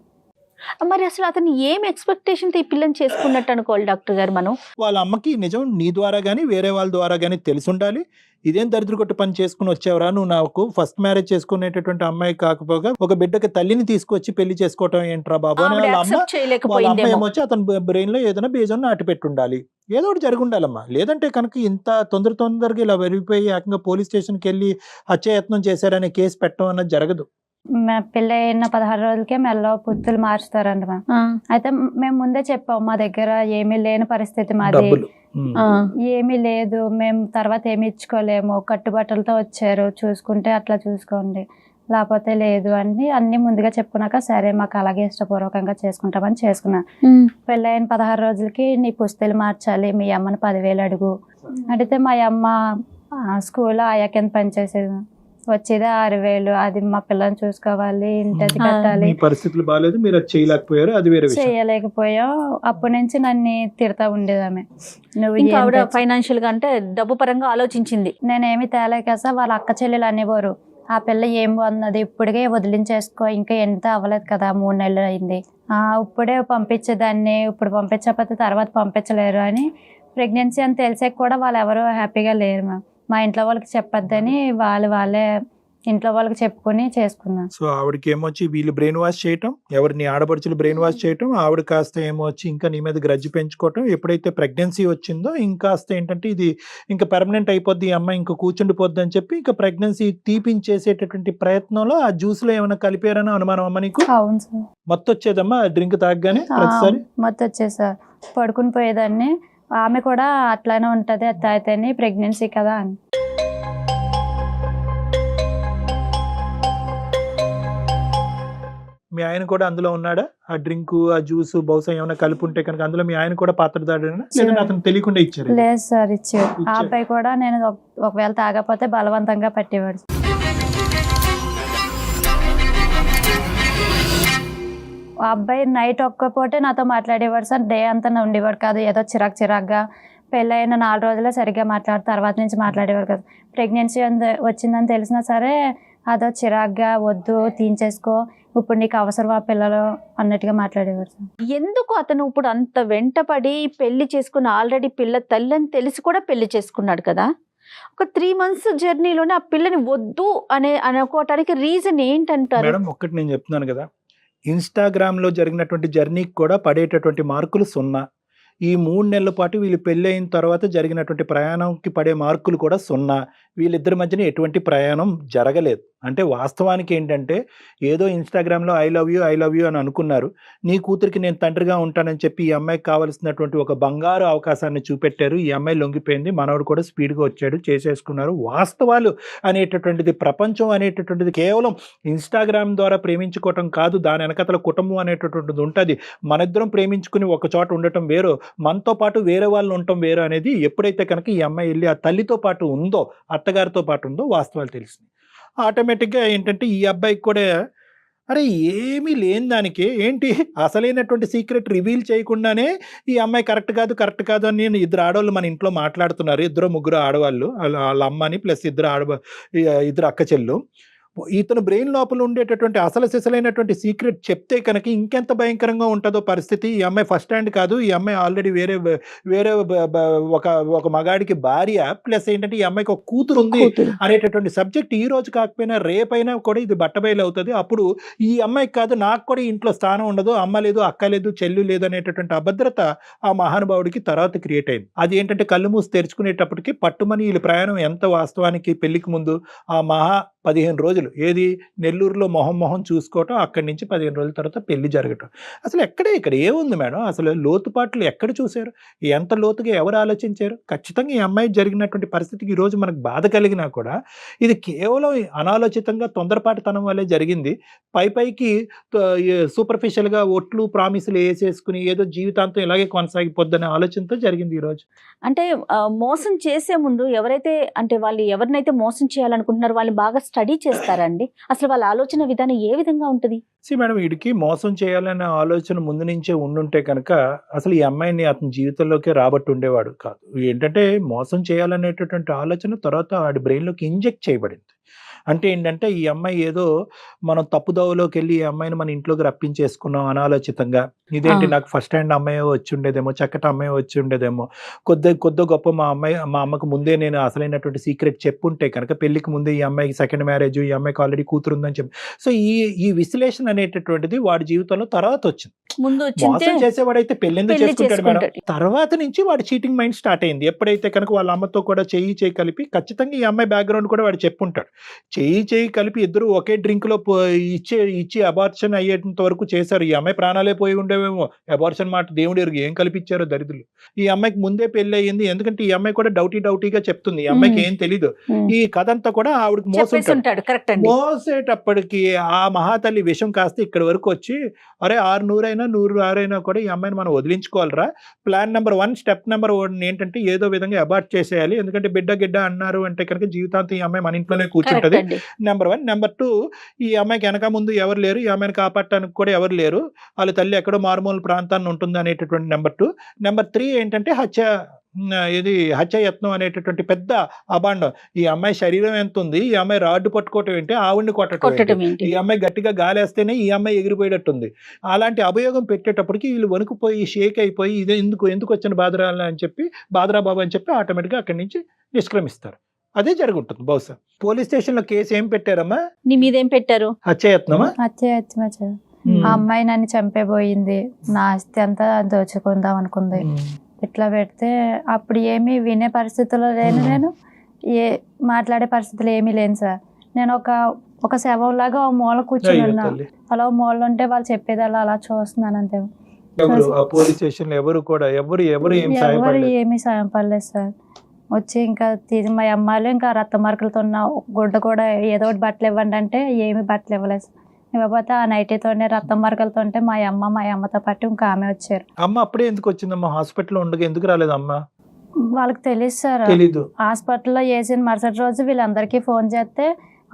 మరి అసలు అతను ఏం ఎక్స్పెక్టేషన్ తో ఈ పిల్లని చేసుకున్నట్టు అనుకోవాలి డాక్టర్ గారు? మనం
వాళ్ళ అమ్మకి నిజం నీ ద్వారా గానీ వేరే వాళ్ళ ద్వారా గానీ తెలిసి ఉండాలి. ఇదేం దరిద్ర కొట్టి పని చేసుకుని వచ్చావరా నువ్వు, నాకు ఫస్ట్ మ్యారేజ్ చేసుకునేటటువంటి అమ్మాయి కాకపోగా ఒక బిడ్డకి తల్లిని తీసుకొచ్చి పెళ్లి చేసుకోవటం ఏంట్రా బాబు అని వాళ్ళ అమ్మ ఏమొచ్చి అతని బ్రెయిన్ లో ఏదైనా బేజం నాటి పెట్టుండాలి. ఏదో ఒకటి జరిగి ఉండాలమ్మా. లేదంటే కనుక ఇంత తొందరగా ఇలా వెరిగిపోయి ఏకంగా పోలీస్ స్టేషన్కి వెళ్ళి హత్యాయత్నం చేశారనే కేసు పెట్టడం అన్నది జరగదు.
పెళ్ళి అయిన 16 రోజులకే మెల్ల పుత్తులు మార్చుతారంట మ్యామ్. అయితే మేము ముందే చెప్పాం, మా దగ్గర ఏమీ లేని పరిస్థితి మాది, ఏమీ లేదు, మేము తర్వాత ఏమి ఇచ్చుకోలేము, కట్టుబట్టలతో వచ్చారు, చూసుకుంటే అట్లా చూసుకోండి, లేకపోతే లేదు అని అన్ని ముందుగా చెప్పుకున్నాక సరే మాకు అలాగే ఇష్టపూర్వకంగా చేసుకుంటామని చేసుకున్నా. పెళ్ళైన 16 రోజులకి నీ పుస్తలు మార్చాలి, మీ అమ్మని 10,000 అడుగు అడిగితే మా అమ్మ స్కూల్లో ఆయా కింద పనిచేసేది, వచ్చేది 6,000, అది మా పిల్లని చూసుకోవాలి, ఇంటది కట్టాలి,
పరిస్థితులు బాగాలేదు, మీరు చేయలేకపోయారు, అది వేరే విషయం.
చేయలేకపోయాం. అప్పటి నుంచి నన్ను తిడతా ఉండేది ఆమె.
నువ్వు ఫైనాన్షియల్ గా అంటే డబ్బు పరంగా ఆలోచించింది.
నేనేమి తేలేక సార్, వాళ్ళ అక్క చెల్లెలు అనేవారు, ఆ పిల్ల ఏం బాగున్నది, ఇప్పటికే వదిలించేసుకో, ఇంకా ఎంత అవ్వలేదు కదా, 3 నెలలు అయింది, ఇప్పుడే పంపించేదాన్ని, ఇప్పుడు పంపించకపోతే తర్వాత పంపించలేరు అని. ప్రెగ్నెన్సీ అని తెలిసాక కూడా వాళ్ళు ఎవరు హ్యాపీగా లేరు మ్యామ్. మా ఇంట్లో వాళ్ళకి చెప్పొద్దని వాళ్ళే ఇంట్లో వాళ్ళకి చెప్పుకొని చేసుకున్నాను.
సో ఆవిడకి ఏమొచ్చి వీళ్ళు బ్రెయిన్ వాష్ చేయటం, ఎవరిని ఆడపడుచులు బ్రెయిన్ వాష్ చేయటం, ఆవిడ కాస్త ఏమొచ్చి ఇంకా నీ మీద గ్రడ్జ్ పెంచుకోవటం. ఎప్పుడైతే ప్రెగ్నెన్సీ వచ్చిందో ఇంకాస్త ఏంటంటే ఇది ఇంకా పర్మనెంట్ అయిపోద్ది, ఈ అమ్మాయి ఇంకా కూర్చుండిపోద్ది అని చెప్పి ఇంకా ప్రెగ్నెన్సీ తీపించేసేటటువంటి ప్రయత్నంలో ఆ జ్యూస్ లో ఏమైనా కలిపారని అనుమానం అమ్మ నీకు?
అవును సార్.
మొత్తం వచ్చేదమ్మా డ్రింక్ తాగగానే? ప్రతిసారి
మొత్తం వచ్చేది సార్, పడుకుని పోయేదాన్ని. ఆమె కూడా అట్లానే ఉంటది, అది తాగితేనే ప్రెగ్నెన్సీ కదా అని.
మీ ఆయన కూడా అందులో ఉన్నాడా? ఆ డ్రింక్ ఆ జ్యూస్ బహుశా ఏమైనా కలిపి ఉంటే కనుక అందులో మీ ఆయన కూడా పాత్రదాడేనా, లేదంటే అతను తెలియకుండా ఇచ్చారు?
లేదు సార్, ఇచ్చారు. ఆ అబ్బాయి కూడా నేను ఒకవేళ తాగకపోతే బలవంతంగా పట్టేవాడు. ఆ అబ్బాయి నైట్ ఒక్క పూటే నాతో మాట్లాడేవాడు సార్, డే అంతా ఉండేవాడు కాదు, ఏదో చిరాగ్గా. పెళ్ళైన 4 రోజులే సరిగ్గా తర్వాత నుంచి మాట్లాడేవాడు కాదు. ప్రెగ్నెన్సీ వచ్చిందని తెలిసినా సరే అదో చిరాగ్గా, వద్దు తీయించేసుకో, ఇప్పుడు నీకు అవసరం ఆ పిల్లలు అన్నట్టుగా మాట్లాడేవారు సార్.
ఎందుకు అతను ఇప్పుడు అంత వెంటపడి పెళ్లి చేసుకుని, ఆల్రెడీ పిల్ల తల్లి అని తెలిసి కూడా పెళ్లి చేసుకున్నాడు కదా, ఒక 3 months జర్నీలోనే ఆ పిల్లని వద్దు అనుకోవటానికి రీజన్ ఏంటంటారు?
మేడం ఒక్కటి నేను చెప్తున్నాను కదా, ఇన్స్టాగ్రామ్ లో జరిగినటువంటి జర్నీకి కూడా పడేటటువంటి మార్కులు 0. ఈ 3 నెలల పాటు వీళ్ళు పెళ్ళి అయిన తర్వాత జరిగినటువంటి ప్రయాణంకి పడే మార్కులు కూడా 0. వీళ్ళిద్దరి మధ్యన ఎటువంటి ప్రయాణం జరగలేదు. అంటే వాస్తవానికి ఏంటంటే ఏదో ఇన్స్టాగ్రామ్లో ఐ లవ్ యూ అని అనుకున్నారు. నీ కూతురికి నేను తండ్రిగా ఉంటానని చెప్పి ఈ అమ్మాయికి కావాల్సినటువంటి ఒక బంగారు అవకాశాన్ని చూపెట్టారు. ఈ అమ్మాయి లొంగిపోయింది, మనవడు కూడా స్పీడ్గా వచ్చాడు, చేసేసుకున్నారు. వాస్తవాలు అనేటటువంటిది, ప్రపంచం అనేటటువంటిది కేవలం ఇన్స్టాగ్రామ్ ద్వారా ప్రేమించుకోవటం కాదు, దాని వెనకతల కుటుంబం అనేటటువంటిది ఉంటుంది. మనిద్దరం ప్రేమించుకుని ఒక చోట ఉండటం వేరు, మనతో పాటు వేరే వాళ్ళు ఉండటం వేరు అనేది ఎప్పుడైతే కనుక ఈ అమ్మాయి వెళ్ళి ఆ తల్లితో పాటు ఉందో, అత్తగారితో పాటు ఉందో వాస్తవాలు తెలిసింది. ఆటోమేటిక్గా ఏంటంటే ఈ అబ్బాయికి కూడా అరే ఏమీ లేని దానికి ఏంటి అసలైనటువంటి సీక్రెట్ రివీల్ చేయకుండానే ఈ అమ్మాయి కరెక్ట్ కాదు అని నేను 2 ఆడవాళ్ళు మన ఇంట్లో మాట్లాడుతున్నారు. 2 ముగ్గురు ఆడవాళ్ళు, వాళ్ళ అమ్మని ప్లస్ 2 అక్క చెల్లు. ఇతను బ్రెయిన్ లోపల ఉండేటటువంటి అసలు సిసలైనటువంటి సీక్రెట్ చెప్తే కనుక ఇంకెంత భయంకరంగా ఉంటుందో పరిస్థితి. ఈ అమ్మాయి ఫస్ట్ హ్యాండ్ కాదు, ఈ అమ్మాయి ఆల్రెడీ వేరే వేరే ఒక మగాడికి భార్య, ప్లస్ ఏంటంటే ఈ అమ్మాయికి ఒక కూతురు ఉంది అనేటటువంటి సబ్జెక్ట్ ఈ రోజు కాకపోయినా రేపైనా కూడా ఇది బట్టబయలు అవుతుంది. అప్పుడు ఈ అమ్మాయికి కాదు, నాకు కూడా ఇంట్లో స్థానం ఉండదు, అమ్మ లేదు, అక్క లేదు, చెల్లు లేదు అనేటటువంటి అభద్రత ఆ మహానుభావుడికి తర్వాత క్రియేట్ అయింది. అది ఏంటంటే కళ్ళు మూసి తెరుచుకునేటప్పటికి పట్టుమని వీళ్ళ ప్రయాణం ఎంత వాస్తవానికి పెళ్లికి ముందు ఆ 15 రోజులు ఏది నెల్లూరులో మొహం చూసుకోవటం, అక్కడి నుంచి 15 రోజుల తర్వాత పెళ్లి జరగటం. అసలు ఇక్కడ ఏముంది మేడం? అసలు లోతుపాట్లు ఎక్కడ చూశారు? ఎంత లోతుగా ఎవరు ఆలోచించారు? ఖచ్చితంగా ఈ అమ్మాయి జరిగినటువంటి పరిస్థితికి ఈరోజు మనకు బాధ కలిగినా కూడా ఇది కేవలం అనాలోచితంగా తొందరపాటుతనం వల్లే జరిగింది. పైకి సూపర్ఫిషియల్గా ఒట్లు ప్రామిసులు వేసేసుకుని ఏదో జీవితాంతం ఇలాగే కొనసాగిపోద్దనే ఆలోచనతో జరిగింది ఈరోజు.
అంటే మోసం చేసే ముందు ఎవరైతే అంటే వాళ్ళు ఎవరినైతే మోసం చేయాలనుకుంటున్నారో వాళ్ళు బాగా స్టడీ చేస్తారండి. అసలు వాళ్ళ ఆలోచన విధానం ఏ విధంగా ఉంటుంది?
మేడం, వీడికి మోసం చేయాలనే ఆలోచన ముందు నుంచే ఉండుంటే కనుక అసలు ఈ అమ్మాయిని అతని జీవితంలోకి రాబట్టి ఉండేవాడు కాదు. ఏంటంటే మోసం చేయాలనేటటువంటి ఆలోచన తర్వాత వాడి బ్రెయిన్లోకి ఇంజెక్ట్ చేయబడింది. అంటే ఏంటంటే ఈ అమ్మాయి ఏదో మనం తప్పుదోవలోకి వెళ్ళి ఈ అమ్మాయిని మన ఇంట్లోకి రప్పించేసుకున్నాం అనాలోచితంగా. ఇదేంటి నాకు ఫస్ట్ హ్యాండ్ అమ్మాయి వచ్చి ఉండేదేమో, చక్కటి అమ్మాయి వచ్చి ఉండేదేమో, కొద్ది గొప్ప మా అమ్మకు ముందే నేను అసలైనటువంటి సీక్రెట్ చెప్పుంటే కనుక పెళ్లికి ముందే ఈ అమ్మాయికి సెకండ్ మ్యారేజ్, ఈ అమ్మాయికి ఆల్రెడీ కూతురు ఉందని చెప్పి. సో ఈ విశ్లేషణ అనేటటువంటిది వాడి జీవితంలో తర్వాత వచ్చింది.
ముందు
మోసం చేసేవాడైతే పెళ్ళెందుకు చేసుకుంటాడు మేడం? తర్వాత నుంచి వాడి చీటింగ్ మైండ్ స్టార్ట్ అయింది. ఎప్పుడైతే కనుక వాళ్ళ అమ్మతో కూడా చేయి కలిపి, ఖచ్చితంగా ఈ అమ్మాయి బ్యాక్గ్రౌండ్ కూడా వాడు చెప్పుంటాడు. చేయి కలిపి ఇద్దరు ఒకే డ్రింక్ లో ఇచ్చి అబార్షన్ అయ్యేంత వరకు చేశారు. ఈ అమ్మాయి ప్రాణాలే పోయి ఉండేవేమో. అబార్షన్ మాట దేవుడు ఎరుగు ఏం కల్పించారో దరిద్రులు. ఈ అమ్మాయికి ముందే పెళ్లి అయ్యింది. ఎందుకంటే ఈ అమ్మాయి కూడా డౌటీగా చెప్తుంది. ఈ అమ్మాయికి ఏం తెలీదు. ఈ కథ అంతా కూడా ఆవిడకి మోసేటప్పటికి ఆ మహాతల్లి విషం కాస్త ఇక్కడ వరకు వచ్చి, అరే 100 కూడా ఈ అమ్మాయిని మనం వదిలించుకోవాలరా. ప్లాన్ నెంబర్ 1, స్టెప్ నెంబర్ 1 ఏంటంటే ఏదో విధంగా అబార్ట్ చేసేయాలి. ఎందుకంటే బిడ్డ అన్నారు అంటే కనుక జీవితాంతం ఈ అమ్మాయి మన ఇంట్లోనే కూర్చుంటది. నెంబర్ 1. నెంబర్ 2, ఈ అమ్మాయికి వెనక ముందు ఎవరు లేరు, ఈ అమ్మాయిని కాపాడటానికి కూడా ఎవరు లేరు, వాళ్ళ తల్లి ఎక్కడో మారుమూల ప్రాంతాన్ని ఉంటుంది అనేటటువంటి నెంబర్ 2. నెంబర్ 3 ఏంటంటే హత్యాయత్నం అనేటటువంటి పెద్ద అబాండం. ఈ అమ్మాయి శరీరం ఎంత ఉంది, ఈ అమ్మాయి రాడ్డు పట్టుకోవటం ఏంటి, ఆవిడ్ని కొట్టడం ఏంటి, ఈ అమ్మాయి గట్టిగా గాలేస్తేనే ఈ అమ్మాయి ఎగిరిపోయేటట్టుంది. అలాంటి అభియోగం పెట్టేటప్పటికి వీళ్ళు వణుకుపోయి షేక్ అయిపోయి ఇది ఎందుకు వచ్చిన బాదరా బాబు అని చెప్పి ఆటోమేటిక్గా అక్కడి నుంచి నిష్క్రమిస్తారు. అదే జరుగుతుంది బహుశా. పోలీస్ స్టేషన్ లో కేసు ఏం పెట్టారమ్మా?
నీ మీద ఏం పెట్టారు?
హత్యాయత్నమా?
హత్యాయత్నమా. ఆ అమ్మాయి నన్ను చంపేపోయింది, నా ఆస్తి అంతా దోచుకుందాం అనుకుంది. ఇట్లా పెడితే అప్పుడు ఏమీ వినే పరిస్థితుల్లో లేను, నేను మాట్లాడే పరిస్థితులు ఏమీ లేను సార్. నేను ఒక శవంలాగా మూల కూర్చొని ఉన్నా. అలా మూల ఉంటే వాళ్ళు చెప్పేది అలా చూస్తున్నాను అంతే.
పోలీస్ స్టేషన్ ఎవరు
ఏమీ సాయం పడలేదు సార్. వచ్చి ఇంకా మా అమ్మాయిలు ఇంకా రక్త మార్కులతో ఉన్న గుడ్డ కూడా ఏదో ఒకటి బట్టలు ఇవ్వండి అంటే ఏమి బట్టలు ఇవ్వలేదు. ఇవ్వకపోతే ఆ నైటీతోనే రక్తం మరకలతో ఉంటే మా అమ్మతో పాటు ఇంకా ఆమె వచ్చారు.
అమ్మ అప్పుడే ఎందుకు వచ్చిందమ్మా? హాస్పిటల్లో ఉండగా ఎందుకు రాలేదు అమ్మ?
వాళ్ళకి తెలియదు సార్. హాస్పిటల్లో వేసిన మరుసటి రోజు వీళ్ళందరికీ ఫోన్ చేస్తే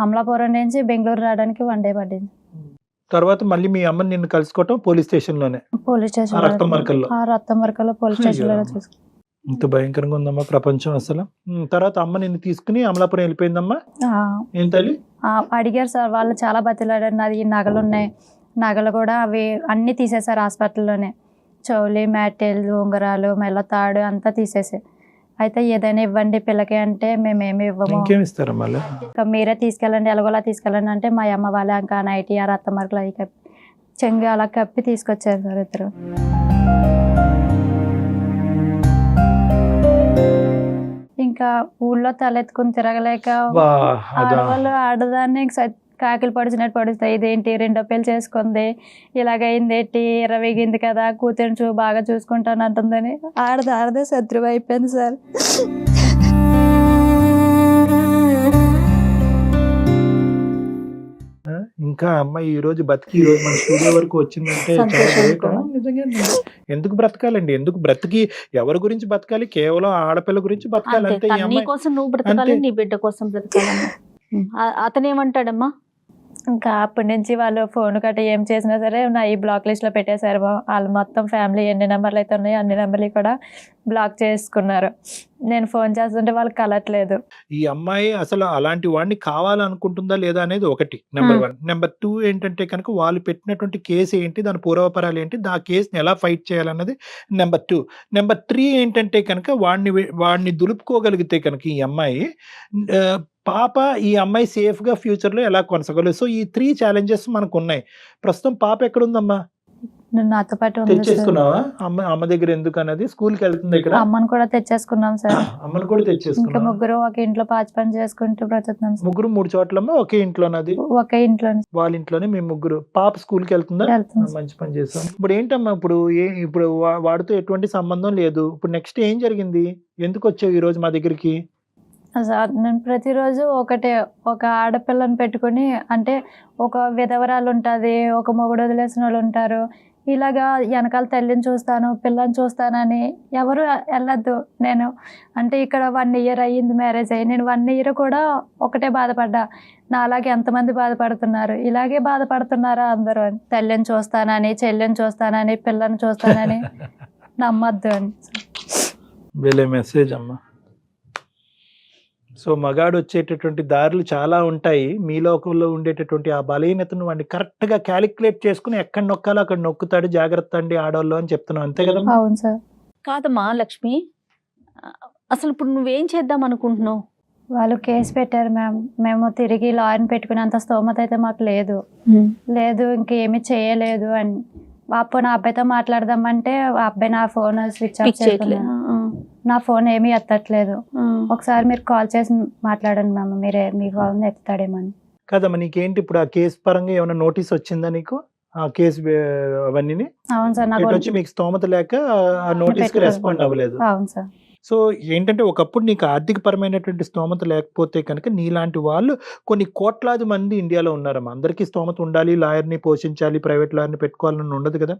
అమలాపురం నుంచి బెంగళూరు రావడానికి 1 డే పడింది.
తర్వాత మళ్ళీ మీ అమ్మని నిన్ను కలుసుకోవటం పోలీస్ స్టేషన్ లోనే?
పోలీస్ స్టేషన్
రక్తం మరకల్లో
పోలీస్ స్టేషన్ లో చూసుకున్నాం.
ఇంత భయంకరంగా ఉందమ్మా ప్రపంచం అసలు. తర్వాత అమ్మ నిన్ను తీసుకుని అమలాపురం వెళ్ళిపోయిందమ్మా. ఏం తల్లి?
అడిగారు సార్ వాళ్ళు, చాలా బతిలాడారు. నాది నగలు ఉన్నాయి, నగలు కూడా అవి అన్ని తీసేశారు హాస్పిటల్లోనే. చౌలి, మ్యాటెల్, ఉంగరాలు, మెల్ల తాడు అంతా తీసేసారు. అయితే ఏదైనా ఇవ్వండి పిల్లకి అంటే మేమేమి ఇవ్వము, ఇంకా మీరే తీసుకెళ్ళండి, ఎలాగోలా తీసుకెళ్ళండి అంటే మా అమ్మ వాళ్ళ ఇంకా నైటీ ఆ రక్త మార్కులు అవి కప్పి చెంగు అలా కప్పి తీసుకొచ్చారు సార్ ఇద్దరు. ఇంకా ఊళ్ళో తలెత్తుకుని తిరగలేక ఆడవాళ్ళు ఆడదాన్ని కాకిలు పడిచినట్టు పడుస్తాయి. ఇదేంటి 2వ పెళ్లి చేసుకుంది, ఇలాగైంది ఏంటి, 20 కదా, కూతురు బాగా చూసుకుంటాను అంటుందని ఆడదే శత్రువు అయిపోయింది సార్.
ఇంకా అమ్మాయి ఈ రోజు బతికి మన స్టూడియో వరకు వచ్చిందంటే నిజంగా ఎందుకు బ్రతకాలండి? ఎందుకు బ్రతికి ఎవరి గురించి బతకాలి? కేవలం ఆడపిల్ల గురించి బతకాలి అంతే.
నీ కోసం నువ్వు బ్రతకాలి, నీ బిడ్డ కోసం బ్రతకాలమ్మా. అతను ఏమంటాడమ్మా?
ఇంకా అప్పటి నుంచి వాళ్ళు ఫోన్ గట్రా ఏం చేసినా సరే నా ఈ బ్లాక్ లిస్ట్లో పెట్టేశారు. వాళ్ళు మొత్తం ఫ్యామిలీ ఎన్ని నెంబర్లు అయితే ఉన్నాయో అన్ని నెంబర్లు కూడా బ్లాక్ చేసుకున్నారు. నేను ఫోన్ చేస్తుంటే వాళ్ళకి కలట్లేదు.
ఈ అమ్మాయి అసలు అలాంటి వాడిని కావాలనుకుంటుందా లేదా అనేది ఒకటి, నెంబర్ 1. నెంబర్ 2 ఏంటంటే కనుక వాళ్ళు పెట్టినటువంటి కేసు ఏంటి, దాని పూర్వపరాలు ఏంటి, ఆ కేసుని ఎలా ఫైట్ చేయాలన్నది నెంబర్ 2. నెంబర్ 3 ఏంటంటే కనుక వాడిని దులుపుకోగలిగితే కనుక ఈ అమ్మాయి పాప ఈ అమ్మాయి సేఫ్గా ఫ్యూచర్లో ఎలా కొనసాగలేదు. సో ఈ 3 ఛాలెంజెస్ మనకు ఉన్నాయి. ప్రస్తుతం పాప ఎక్కడుందమ్మా?
నాతో పాటు ఉంది సార్.
తెచ్చేసుకున్నావా? అమ్మ దగ్గర ఎందుకు అన్నది? స్కూల్కి వెళ్తుంది ఇక్కడ?
అమ్మను కూడా తెచ్చేసుకున్నాం సార్.
అమ్మను కూడా
ఇంకా
తెచ్చేసుకున్నావా?
ముగ్గురు ఒక ఇంట్లో పాచి పని చేసుకుంటూ బ్రతుకుతున్నాం సార్.
ముగ్గురు 3 చోట్లమ్మా? ఒకే ఇంట్లోనది?
ఒకే ఇంట్లో
వాళ్ళ ఇంట్లోనే మేము ముగ్గురు. పాప స్కూల్కి వెళ్తుందా?
వెళ్తుంది.
మంచి పని చేస్తాం. ఇప్పుడు ఏంటమ్మా, ఇప్పుడు వాడితో ఎటువంటి సంబంధం లేదు. ఇప్పుడు నెక్స్ట్ ఏం జరిగింది? ఎందుకు వచ్చావు ఈ రోజు మా దగ్గరికి?
సార్ నేను ప్రతిరోజు ఒక ఆడపిల్లని పెట్టుకుని, అంటే ఒక విధవరాలు ఉంటుంది, ఒక మొగుడు వదిలేసిన వాళ్ళు ఉంటారు, ఇలాగా వెనకాల తల్లిని చూస్తాను పిల్లని చూస్తానని ఎవరు వెళ్ళద్దు. నేను అంటే ఇక్కడ 1 ఇయర్ అయ్యింది మ్యారేజ్ అయ్యి. నేను 1 ఇయర్ కూడా ఒకటే బాధపడ్డా, నా అలాగే ఎంతమంది బాధపడుతున్నారు, ఇలాగే బాధపడుతున్నారా అందరూ అని. తల్లిని చూస్తానని, చెల్లిని చూస్తానని, పిల్లని చూస్తానని నమ్మద్దు అని.
వెళ్ళే మెసేజ్ అమ్మా. సో మగాడు వచ్చేటటువంటి దారులు చాలా ఉంటాయి. మీ లోకంలో ఉండేటటువంటి ఆ బలహీనతను వాడిని కరెక్ట్గా క్యాలిక్యులేట్ చేసుకుని ఎక్కడ నొక్కాలో అక్కడ నొక్కుతాడు. జాగ్రత్త అండి ఆడవాళ్ళు అని చెప్తున్నావు, అంతే కదా?
అవును సార్.
కాదమ్మా లక్ష్మి, అసలు ఇప్పుడు నువ్వేం చేద్దాం అనుకుంటున్నావు?
వాళ్ళు కేసు పెట్టారు మ్యామ్. మేము తిరిగి లాయర్ని పెట్టుకునేంత స్తోమత అయితే మాకు లేదు. ఇంకేమీ చేయలేదు అని. అప్పుడు నా అబ్బాయితో మాట్లాడదామంటే ఆ అబ్బాయి నా ఫోన్ స్విచ్ ఆఫ్ చేయట్లేదు, నా ఫోన్ ఏమీ ఎత్తట్లేదు. ఒకసారి మీరు కాల్ చేసి మాట్లాడండి మ్యామ్, మీ ఫోన్ ఎత్తుతాడేమో అని.
కదమ్మా, నీకేంటి ఇప్పుడు ఆ కేసు పరంగా ఏమైనా నోటీస్ వచ్చిందా నీకు? ఆ కేసు అవన్నీ?
అవును సార్. నాకు
వచ్చి మీకు స్తోమత లేక ఆ నోటీస్ కి రెస్పాండ్ అవ్వలేదు.
అవును సార్.
సో ఏంటంటే ఒకప్పుడు నీకు ఆర్థిక పరమైనటువంటి స్తోమత లేకపోతే కనుక నీలాంటి వాళ్ళు కొన్ని కోట్లాది మంది ఇండియాలో ఉన్నారమ్మా. అందరికీ స్తోమత ఉండాలి, లాయర్ని పోషించాలి, ప్రైవేట్ లాయర్ని పెట్టుకోవాలని ఉండదు కదా.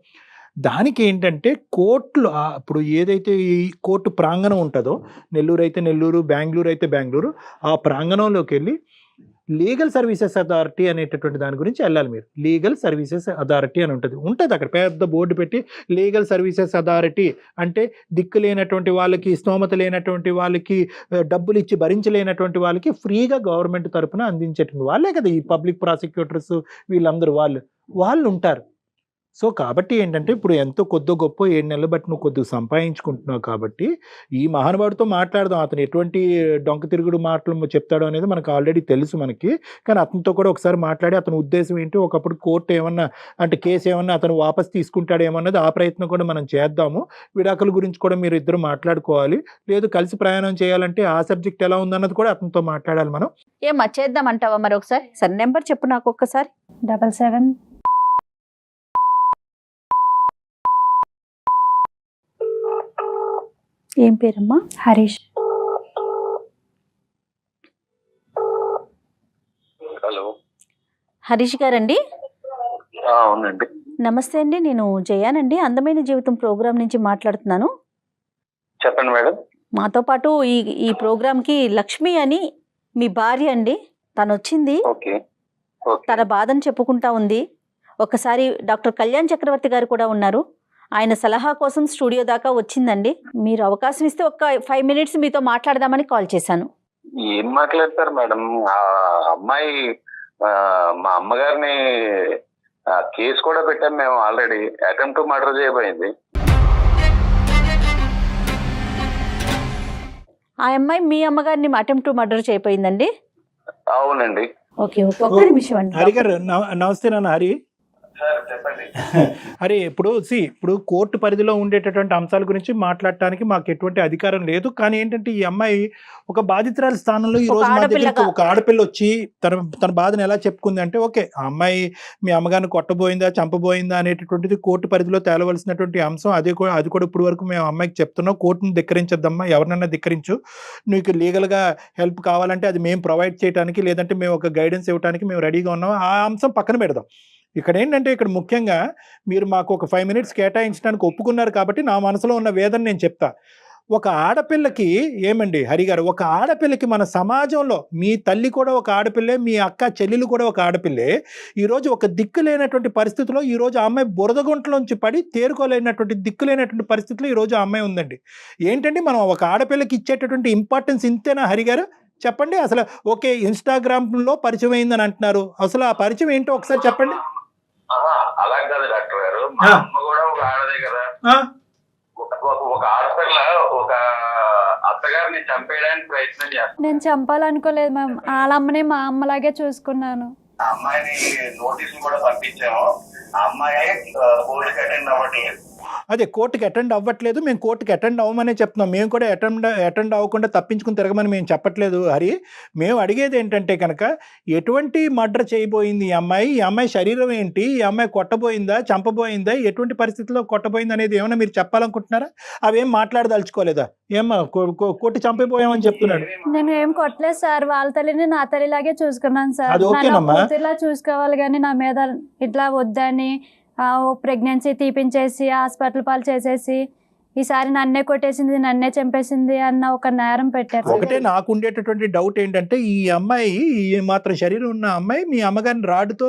దానికి ఏంటంటే కోర్టులు ఇప్పుడు ఏదైతే ఈ కోర్టు ప్రాంగణం ఉంటుందో, నెల్లూరు అయితే నెల్లూరు, బెంగళూరు అయితే బెంగళూరు, ఆ ప్రాంగణంలోకి వెళ్ళి లీగల్ సర్వీసెస్ అథారిటీ అనేటటువంటి దాని గురించి వెళ్ళాలి మీరు. లీగల్ సర్వీసెస్ అథారిటీ అని ఉంటుంది అక్కడ పెద్ద బోర్డు పెట్టి. లీగల్ సర్వీసెస్ అథారిటీ అంటే దిక్కు లేనటువంటి వాళ్ళకి, స్తోమత లేనటువంటి వాళ్ళకి, డబ్బులు ఇచ్చి భరించలేనటువంటి వాళ్ళకి ఫ్రీగా గవర్నమెంట్ తరఫున అందించేటువంటి వాళ్ళే కదా ఈ పబ్లిక్ ప్రాసిక్యూటర్స్. వీళ్ళందరూ వాళ్ళు ఉంటారు. సో కాబట్టి ఏంటంటే ఇప్పుడు ఎంతో కొద్ది గొప్ప 7 నెలలు బట్టి నువ్వు కొద్దిగా సంపాదించుకుంటున్నావు కాబట్టి ఈ మహానుభావుడితో మాట్లాడదాం. అతను ఎటువంటి డొంక తిరుగుడు మాటలు చెప్తాడో అనేది మనకు ఆల్రెడీ తెలుసు మనకి. కానీ అతనితో కూడా ఒకసారి మాట్లాడి అతని ఉద్దేశం ఏంటి, ఒకప్పుడు కోర్టు ఏమన్నా అంటే కేసు ఏమన్నా అతను వాపస్ తీసుకుంటాడేమన్నది ఆ ప్రయత్నం కూడా మనం చేద్దాము. విడాకుల గురించి కూడా మీరు ఇద్దరు మాట్లాడుకోవాలి. లేదు కలిసి ప్రయాణం చేయాలంటే ఆ సబ్జెక్ట్ ఎలా ఉందన్నది కూడా అతనితో మాట్లాడాలి మనం.
ఏమా చేద్దామంటావా? మరి ఒకసారి సరే నెంబర్ చెప్పు నాకు ఒక్కసారి.
77.
ఏం పేరమ్మా?
హరీష్.
హలో,
హరీష్ గారండి?
అవునండి.
నమస్తే అండి, నేను జయానండి, అందమైన జీవితం ప్రోగ్రామ్ నుంచి మాట్లాడుతున్నాను.
చెప్పండి మేడం.
మాతో పాటు ఈ ప్రోగ్రామ్కి లక్ష్మి అని మీ భార్య అండి, తను వచ్చింది.
ఓకే.
తన బాధను చెప్పుకుంటా ఉంది. ఒకసారి డాక్టర్ కళ్యాణ్ చక్రవర్తి గారు కూడా ఉన్నారు, ఆయన సలహా కోసం స్టూడియో దాకా వచ్చిందండి. మీరు అవకాశం ఇస్తే ఒక 5 minutes మీతో మాట్లాడదామని కాల్ చేశాను.
ఏం మాట్లాడతారు మేడం? ఆ అమ్మాయి మా అమ్మగారిని కేసు కూడా పెట్టాం మేము ఆల్రెడీ. Attempt murder చేయబోయింది.
ఆ అమ్మాయి మీ అమ్మగారిని అటెంప్ట్ మర్డర్ చేయపోయిందండి?
అవునండి.
ఓకే ఓకే, ఒక్క నిమిషం అండి.
హరి గారు నమస్తే నాన్న. హరి
సార్ చెప్పండి.
అరే ఇప్పుడు కోర్టు పరిధిలో ఉండేటటువంటి అంశాల గురించి మాట్లాడటానికి మాకు ఎటువంటి అధికారం లేదు. కానీ ఏంటంటే ఈ అమ్మాయి ఒక బాధితురాల స్థానంలో ఈ రోజు మా దగ్గరికి ఒక ఆడపిల్ల వచ్చి తన బాధను ఎలా చెప్పుకుంది అంటే, ఓకే ఆ అమ్మాయి మీ అమ్మగారిని కొట్టబోయిందా చంపబోయిందా అనేటటువంటిది కోర్టు పరిధిలో తేలవలసినటువంటి అంశం. అది కూడా ఇప్పుడు వరకు మేము అమ్మాయికి చెప్తున్నాం, కోర్టును ధిక్కరించద్దమ్మా, ఎవరినైనా ధిక్కరించు, నీకు లీగల్గా హెల్ప్ కావాలంటే అది మేము ప్రొవైడ్ చేయడానికి, లేదంటే మేము ఒక గైడెన్స్ ఇవ్వడానికి మేము రెడీగా ఉన్నాం. ఆ అంశం పక్కన పెడదాం. ఇక్కడ ఏంటంటే ఇక్కడ ముఖ్యంగా మీరు మాకు ఒక 5 minutes కేటాయించడానికి ఒప్పుకున్నారు కాబట్టి నా మనసులో ఉన్న వేదన నేను చెప్తా. ఒక ఆడపిల్లకి ఏమండి హరి గారు, ఒక ఆడపిల్లకి మన సమాజంలో మీ తల్లి కూడా ఒక ఆడపిల్లే, మీ అక్క చెల్లెలు కూడా ఒక ఆడపిల్లే. ఈరోజు ఒక దిక్కు లేనటువంటి పరిస్థితిలో ఈరోజు ఆ అమ్మాయి బురదగుంటలోంచి పడి తేరుకోలేనటువంటి దిక్కు లేనటువంటి పరిస్థితిలో ఈరోజు ఆ అమ్మాయి ఉందండి. ఏంటండి మనం ఒక ఆడపిల్లకి ఇచ్చేటటువంటి ఇంపార్టెన్స్ ఇంతేనా హరి గారు? చెప్పండి. అసలు ఓకే, ఇన్స్టాగ్రామ్లో పరిచయం అయిందని అంటున్నారు, అసలు ఆ పరిచయం ఏంటో ఒకసారి చెప్పండి.
అలా కాదు డాక్టర్ గారు, మా అమ్మ కూడా ఒక ఆడదే కదా. ఒక ఆడపిల్ల ఒక అత్తగారిని చంపేయడానికి ప్రయత్నం చేస్తాను.
నేను చంపాలనుకోలేదు మ్యామ్, వాళ్ళ అమ్మని మా అమ్మలాగే చూసుకున్నాను.
ఆ అమ్మాయిని నోటీసులు కూడా పంపించాము. ఆ అమ్మాయి కోర్టుకి అటెండ్ అవ్వట్లేదు.
అదే కోర్టుకి అటెండ్ అవ్వట్లేదు, మేము కోర్టుకి అటెండ్ అవ్వమనే చెప్తున్నాం. మేము కూడా అటెండ్ అవ్వకుండా తప్పించుకుని తిరగమని మేము చెప్పట్లేదు హరి. మేము అడిగేది ఏంటంటే కనుక, ఎటువంటి మర్డర్ చేయబోయింది ఈ అమ్మాయి? ఈ అమ్మాయి శరీరం ఏంటి? ఈ అమ్మాయి కొట్టబోయిందా, చంపబోయిందా, ఎటువంటి పరిస్థితుల్లో కొట్టబోయింది అనేది ఏమైనా మీరు చెప్పాలనుకుంటున్నారా? అవేం మాట్లాడదలుచుకోలేదా? ఏమ్మా కొట్టి చంపిపోయామని చెప్తున్నాడు.
నేను ఏం కొట్టలేదు సార్, వాళ్ళ తల్లిని నా తల్లిలాగే చూసుకున్నాను సార్.
అది ఓకేనమ్మా.
కూతురులా చూసుకోవాలి కానీ నా మీద ఇట్లా వద్దని ప్రెగ్నెన్సీ తీపించేసి హాస్పిటల్ పాలు చేసేసి ఈసారి నన్నే కొట్టేసింది, నన్నే చంపేసింది అన్న ఒక నేరం పెట్టారు.
ఒకటే నాకు ఉండేటటువంటి డౌట్ ఏంటంటే, ఈ అమ్మాయి, ఈ మాత్రం శరీరం ఉన్న అమ్మాయి మీ అమ్మగారిని రాడ్డుతో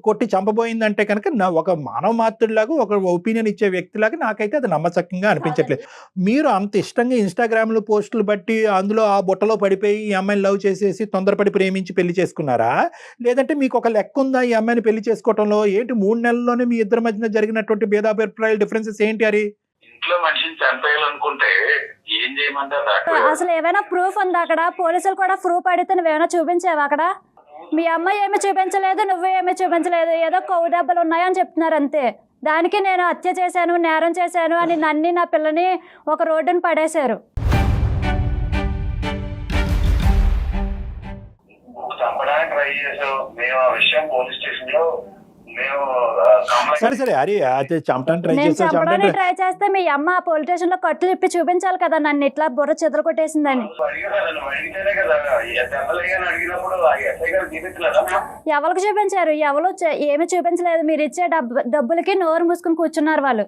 కొట్టి చంపబోయిందంటే కనుక ఒక మానవ మాతృలాగా, ఒక ఒపీనియన్ ఇచ్చే వ్యక్తిలాగా నాకైతే అది నమ్మసక్యంగా అనిపించట్లేదు. మీరు అంత ఇష్టంగా ఇన్స్టాగ్రామ్లో పోస్టులు బట్టి అందులో ఆ బుట్టలో పడిపోయి ఈ అమ్మాయిని లవ్ చేసేసి తొందరపడి ప్రేమించి పెళ్లి చేసుకున్నారా? లేదంటే మీకు ఒక లెక్క ఉందా ఈ అమ్మాయిని పెళ్లి చేసుకోవటంలో? ఏంటి 3 నెలల్లోనే మీ ఇద్దరి మధ్యన జరిగినటువంటి భేదాభిప్రాయాల డిఫరెన్సెస్ ఏంటి అది?
ఇంట్లో మనిషిని చంపేయాలనుకుంటే ఏం చేయమంటారు?
అసలు ఏమైనా ప్రూఫ్ ఉందా అక్కడ? పోలీసులు కూడా ప్రూఫ్ అడిగితే నువ్వేమైనా చూపించావా అక్కడ? మీ అమ్మాయి ఏమి చూపించలేదు, నువ్వు ఏమి చూపించలేదు, ఏదో కొవ్వు దెబ్బలు ఉన్నాయని చెప్తున్నారు అంతే. దానికి నేను హత్య చేశాను, నేరం చేశాను అని నన్ను, నా పిల్లని ఒక రోడ్డుని పడేశారు.
చంపడానికి ట్రై చేసావు. మేము ఆ విషయం పోలీస్ స్టేషన్ లో
సరే అరే అది చంపడానికి ట్రై
నేను
చేస్తా.
చంపడానికి ట్రై చేస్తే మీ అమ్మ పోలీస్ స్టేషన్ లో కట్లు తిప్పి చూపించాలి కదా నన్ను ఇట్లా బుర్ర చెదలు కొట్టేసిందని. ఎవరికి చూపించారు? ఎవరు ఏమి చూపించలేదు. మీరు ఇచ్చే డబ్బులకి నోరు మూసుకుని కూర్చున్నారు వాళ్ళు.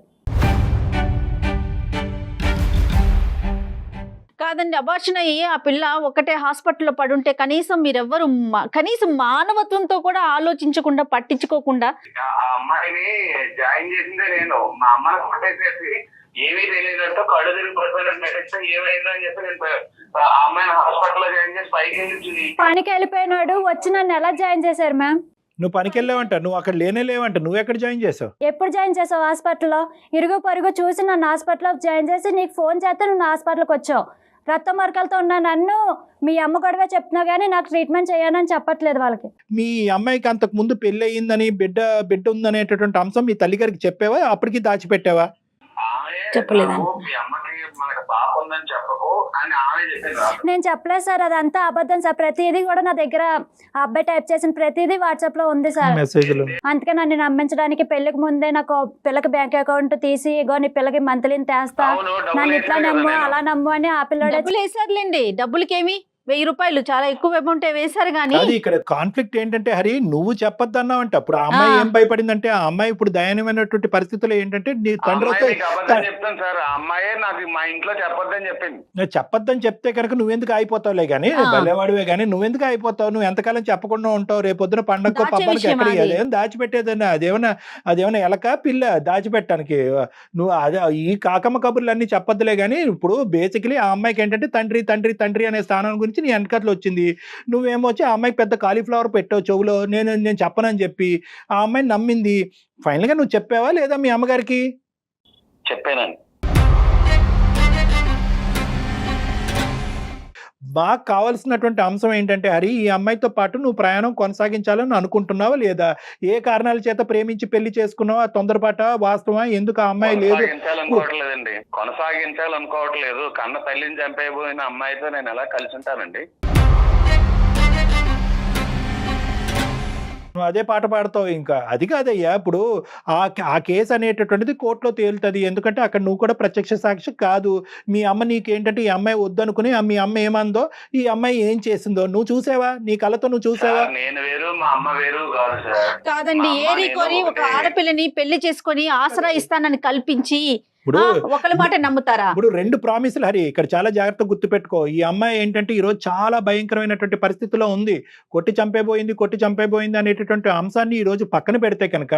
కాదండి, అబార్షన్ అయ్యి ఆ పిల్ల ఒకటే హాస్పిటల్లో పడుంటే కనీసం మీరెవ్వరు కనీసం మానవత్వంతో కూడా ఆలోచించకుండా, పట్టించుకోకుండా.
ఆ అమ్మాయిని జాయిన్ చేసిందే నేను. మా అమ్మని కొట్టేసేసి ఏమీ తెలియనట్టు కళ్ళు తిరిగి పడిపోయినట్టు ఏమైందో అని చెప్పి నేను ఆ అమ్మాయిని హాస్పిటల్లో జాయిన్ చేసి పైకి వెళ్ళి
పనికి వెళ్ళిపోయినాడు. వచ్చి నన్ను ఎలా జాయిన్ చేశారు మ్యామ్?
నువ్వు పనికి వెళ్ళావంట, నువ్వు అక్కడ లేనేలేవంట, నువ్వు ఎక్కడ జాయిన్ చేసావు?
ఎప్పుడు జాయిన్ చేసావు హాస్పిటల్లో? ఇరుగు పొరుగు చూసి నన్ను హాస్పిటల్లో జాయిన్ చేసి నీకు ఫోన్ చేస్తే నువ్వు హాస్పిటల్కి వచ్చావు. రక్త మరకలతో ఉన్న నన్ను మీ అమ్మ గొడవే చెప్తున్నావు కానీ నాకు ట్రీట్మెంట్ చేయనని చెప్పట్లేదు వాళ్ళకి.
మీ అమ్మాయికి అంతకు ముందు పెళ్లి అయ్యిందని, బిడ్డ ఉందనేటటువంటి అంశం మీ తల్లి గారికి చెప్పావా? అప్పటికి దాచిపెట్టావా?
చెప్పలేదండి.
నేను చెప్పలేదు సార్, అదంతా అబద్ధం సార్. ప్రతిదీ కూడా నా దగ్గర ఆ అబ్బాయి టైప్ చేసిన ప్రతిదీ వాట్సాప్ లో ఉంది సార్. అందుకే నన్ను నమ్మించడానికి పెళ్లికి ముందే నాకు పిల్లకి బ్యాంక్ అకౌంట్ తీసి, ఇగో నీ పిల్లకి మంత్లీని తెస్తా, నన్ను ఇట్లా నమ్ము అలా నమ్ము అని ఆ పిల్లడే
వేసారులేండి. డబ్బులకేమి 1000 రూపాయలు చాలా ఎక్కువ అమౌంట్ వేశారు. కానీ
ఇక్కడ కాన్ఫ్లిక్ట్ ఏంటంటే హరి, నువ్వు చెప్పొద్దు అన్నావంట. అప్పుడు ఆ అమ్మాయి ఏం భయపడిందంటే, ఆ అమ్మాయి ఇప్పుడు దయనీయమైనటువంటి పరిస్థితులు ఏంటంటే, నీ తండ్రి
చెప్తాను సార్, ఆ అమ్మాయి నాకు మా ఇంట్లో చెప్పొద్దని చెప్పింది.
చెప్పొద్దని చెప్తే కనుక నువ్వెందుకు అయిపోతావులే కానీ, భలేవాడివే కానీ నువ్వెందుకు అయిపోతావు? నువ్వు ఎంతకాలం చెప్పకుండా ఉంటావు? రేపొద్దున పండగ పబ్బానికి ఎక్కడికి అదేం దాచిపెట్టేదన్నా? అదేమన్నా ఎలక పిల్ల దాచిపెట్టడానికి? నువ్వు అదే ఈ కాకమ్మ కబుర్లు అన్ని చెప్పొద్దులే కానీ, ఇప్పుడు బేసికలీ ఆ అమ్మాయికి ఏంటంటే తండ్రి తండ్రి తండ్రి అనే స్థానం గురించి నీ వెనకట్లు వచ్చింది. నువ్వేమో వచ్చి ఆ అమ్మాయికి పెద్ద కాలీఫ్లవర్ పెట్టావు చెవులో, నేను చెప్పనని చెప్పి ఆ అమ్మాయిని నమ్మింది. ఫైనల్ గా నువ్వు చెప్పావా లేదా మీ అమ్మగారికి?
చెప్పానండి.
బాగా కావాల్సినటువంటి అంశం ఏంటంటే హరి, ఈ అమ్మాయితో పాటు నువ్వు ప్రయాణం కొనసాగించాలని అనుకుంటున్నావా లేదా? ఏ కారణాల చేత ప్రేమించి పెళ్లి చేసుకున్నావా? తొందరపాట, వాస్తవా? ఎందుకు ఆ అమ్మాయి లేదు?
కొనసాగించాలనుకోవట్లేదండి. కొనసాగించాలనుకోవట్లేదు. కన్న తల్లిని చంపేయబోయిన అమ్మాయితో నేను ఎలా కలిసి ఉంటానండి?
నువ్వు అదే పాట పాడతావు. ఇంకా అది కాదయ్యా, ఇప్పుడు ఆ కేసు అనేటటువంటిది కోర్టులో తేలుతుంది. ఎందుకంటే అక్కడ నువ్వు కూడా ప్రత్యక్ష సాక్షి కాదు. మీ అమ్మ నీకేంటంటే ఈ అమ్మాయి వద్దనుకుని మీ అమ్మ ఏమందో, ఈ అమ్మాయి ఏం చేసిందో నువ్వు చూసావా? నీ కళ్ళతో నువ్వు చూసావా?
నేను వేరు, మా అమ్మ వేరు కాదు సార్.
కాదండి, ఏరి కొని ఒక ఆడపిల్లని పెళ్లి చేసుకొని ఆసరా ఇస్తానని కల్పించి
ఇప్పుడు
ఒకళ్ళ మాట నమ్ముతారా?
ఇప్పుడు 2 ప్రామిసులు హరి ఇక్కడ చాలా జాగ్రత్తగా గుర్తుపెట్టుకో. ఈ అమ్మాయి ఏంటంటే ఈ రోజు చాలా భయంకరమైనటువంటి పరిస్థితిలో ఉంది. కొట్టి చంపేబోయింది అనేటటువంటి అంశాన్ని ఈ రోజు పక్కన పెడితే కనుక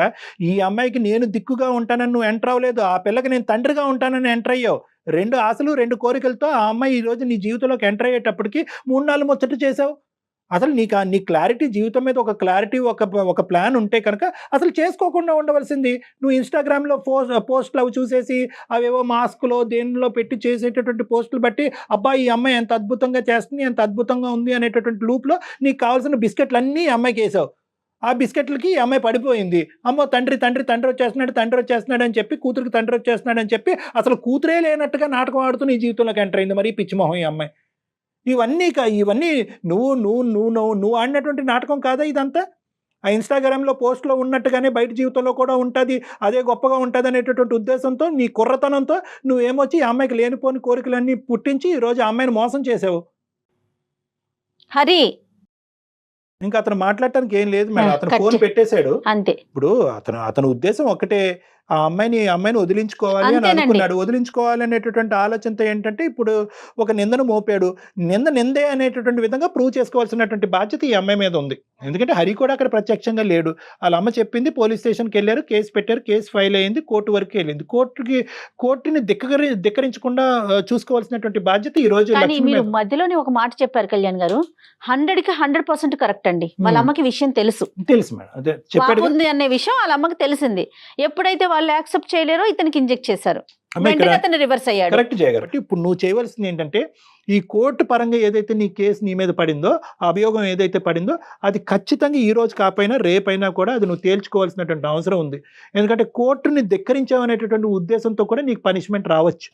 ఈ అమ్మాయికి నేను దిక్కుగా ఉంటానని నువ్వు ఎంటర్ అవ్వలేదు, ఆ పిల్లకి నేను తండ్రిగా ఉంటానని ఎంటర్ అయ్యావు. 2 ఆశలు 2 కోరికలతో ఆ అమ్మాయి ఈ రోజు నీ జీవితంలోకి ఎంటర్ అయ్యేటప్పటికి 3-4 ముచ్చట చేసావు. అసలు నీ క్లారిటీ, జీవితం మీద ఒక క్లారిటీ, ఒక ప్లాన్ ఉంటే కనుక అసలు చేసుకోకుండా ఉండవలసింది. నువ్వు ఇన్స్టాగ్రామ్లో పోస్టులు అవి చూసేసి అవేవో మాస్క్లో దేనిలో పెట్టి చేసేటటువంటి పోస్టులు బట్టి అబ్బా ఈ అమ్మాయి ఎంత అద్భుతంగా చేస్తుంది, ఎంత అద్భుతంగా ఉంది అనేటటువంటి లూప్లో నీకు కావాల్సిన బిస్కెట్లు అన్నీ ఈ అమ్మాయికి వేసావు. ఆ బిస్కెట్లకి ఈ అమ్మాయి పడిపోయింది. అమ్మో తండ్రి వచ్చేస్తున్నాడు అని చెప్పి, కూతురికి తండ్రి వచ్చేస్తున్నాడు అని చెప్పి అసలు కూతురే లేనట్టుగా నాటకం ఆడుతూ నీ జీవితంలోకి ఎంటర్ అయింది. మరి పిచ్చిమోహం ఈ అమ్మాయి. ఇవన్నీ నువ్వు ఆడినటువంటి నాటకం కాదా ఇదంతా? ఆ ఇన్స్టాగ్రామ్లో పోస్ట్లో ఉన్నట్టుగానే బయట జీవితంలో కూడా ఉంటుంది, అదే గొప్పగా ఉంటుంది అనేటటువంటి ఉద్దేశంతో నీ కుర్రతనంతో నువ్వేమొచ్చి ఆ అమ్మాయికి లేనిపోని కోరికలన్నీ పుట్టించి ఈరోజు ఆ అమ్మాయిని మోసం చేసావు.
హరి
ఇంకా అతను మాట్లాడటానికి ఏం లేదు మేడం, అతను ఫోన్ పెట్టేశాడు
అంతే.
ఇప్పుడు అతని ఉద్దేశం ఒకటే, ఆ అమ్మాయిని వదిలించుకోవాలి అని అనుకున్నాడు. వదిలించుకోవాలి అనేటటువంటి ఆలోచనతో ఏంటంటే ఇప్పుడు ఒక నిందను మోపాడు. నిందే అనేటటువంటి విధంగా ప్రూవ్ చేసుకోవాల్సినటువంటి బాధ్యత ఈ అమ్మాయి మీద ఉంది. ఎందుకంటే హరి కూడా అక్కడ ప్రత్యక్షంగా లేడు. వాళ్ళ అమ్మ చెప్పింది, పోలీస్ స్టేషన్కి వెళ్ళారు, కేసు పెట్టారు, కేసు ఫైల్ అయింది, కోర్టు వరకు వెళ్ళింది. కోర్టుని ధిక్కరించకుండా చూసుకోవాల్సినటువంటి బాధ్యత ఈ రోజు.
మీరు మధ్యలోనే ఒక మాట చెప్పారు కళ్యాణ్ గారు, 100కి 100% కరెక్ట్ అండి. వాళ్ళ అమ్మకి విషయం తెలుసు
మేడం, అదే చెప్పాడు
అనే విషయం వాళ్ళ అమ్మకి తెలిసింది. ఎప్పుడైతే వాళ్ళు యాక్సెప్ట్ చేయలేరో ఇతనికి ఇంజెక్ట్ చేశారు, అతను రివర్స్ అయ్యాడు.
కరెక్ట్ చేయగలరు. ఇప్పుడు నువ్వు చేయవలసింది ఏంటంటే ఈ కోర్టు పరంగా ఏదైతే నీ కేసు నీ మీద పడిందో, అభియోగం ఏదైతే పడిందో అది ఖచ్చితంగా ఈ రోజు కాకపోయినా రేపైనా కూడా అది నువ్వు తేల్చుకోవాల్సినటువంటి అవసరం ఉంది. ఎందుకంటే కోర్టుని ధిక్కరించావనేటటువంటి ఉద్దేశంతో కూడా నీకు పనిష్మెంట్ రావచ్చు.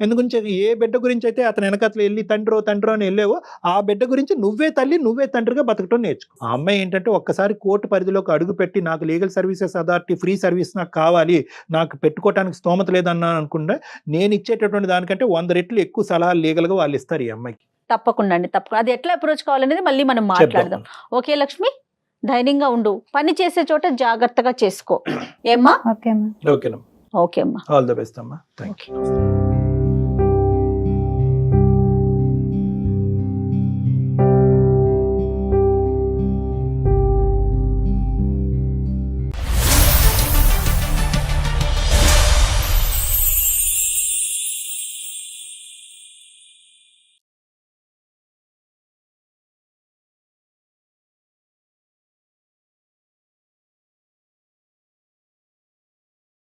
ఎందుకంటే ఏ బిడ్డ గురించి అయితే అతను వెనకతలు వెళ్ళి తండ్రో అని వెళ్ళావో ఆ బిడ్డ గురించి నువ్వే తల్లి నువ్వే తండ్రిగా బతకటం నేర్చుకో. ఆ అమ్మాయి ఏంటంటే ఒక్కసారి కోర్టు పరిధిలోకి అడుగు పెట్టి నాకు legal services authority free service నాకు కావాలి, నాకు పెట్టుకోవడానికి స్తోమత లేదన్నా అనుకుంటే నేను ఇచ్చేటటువంటి దానికంటే 100 రెట్లు ఎక్కువ సలహాలు లీగల్గా వాళ్ళు ఇస్తారు ఈ అమ్మాయికి.
తప్పకుండా అండి, తప్పకుండా. అది ఎట్లా అప్రోచ్ కావాలనేది మళ్ళీ మనం మాట్లాడదాం. ఓకే లక్ష్మి, ధైర్యంగా ఉండు, పని చేసే చోట జాగ్రత్తగా చేసుకో. ఏమ్మా?
ఓకే
ఓకేనమ్మా,
ఓకే అమ్మా,
ఆల్ ద బెస్ట్ అమ్మా, థ్యాంక్ యూ.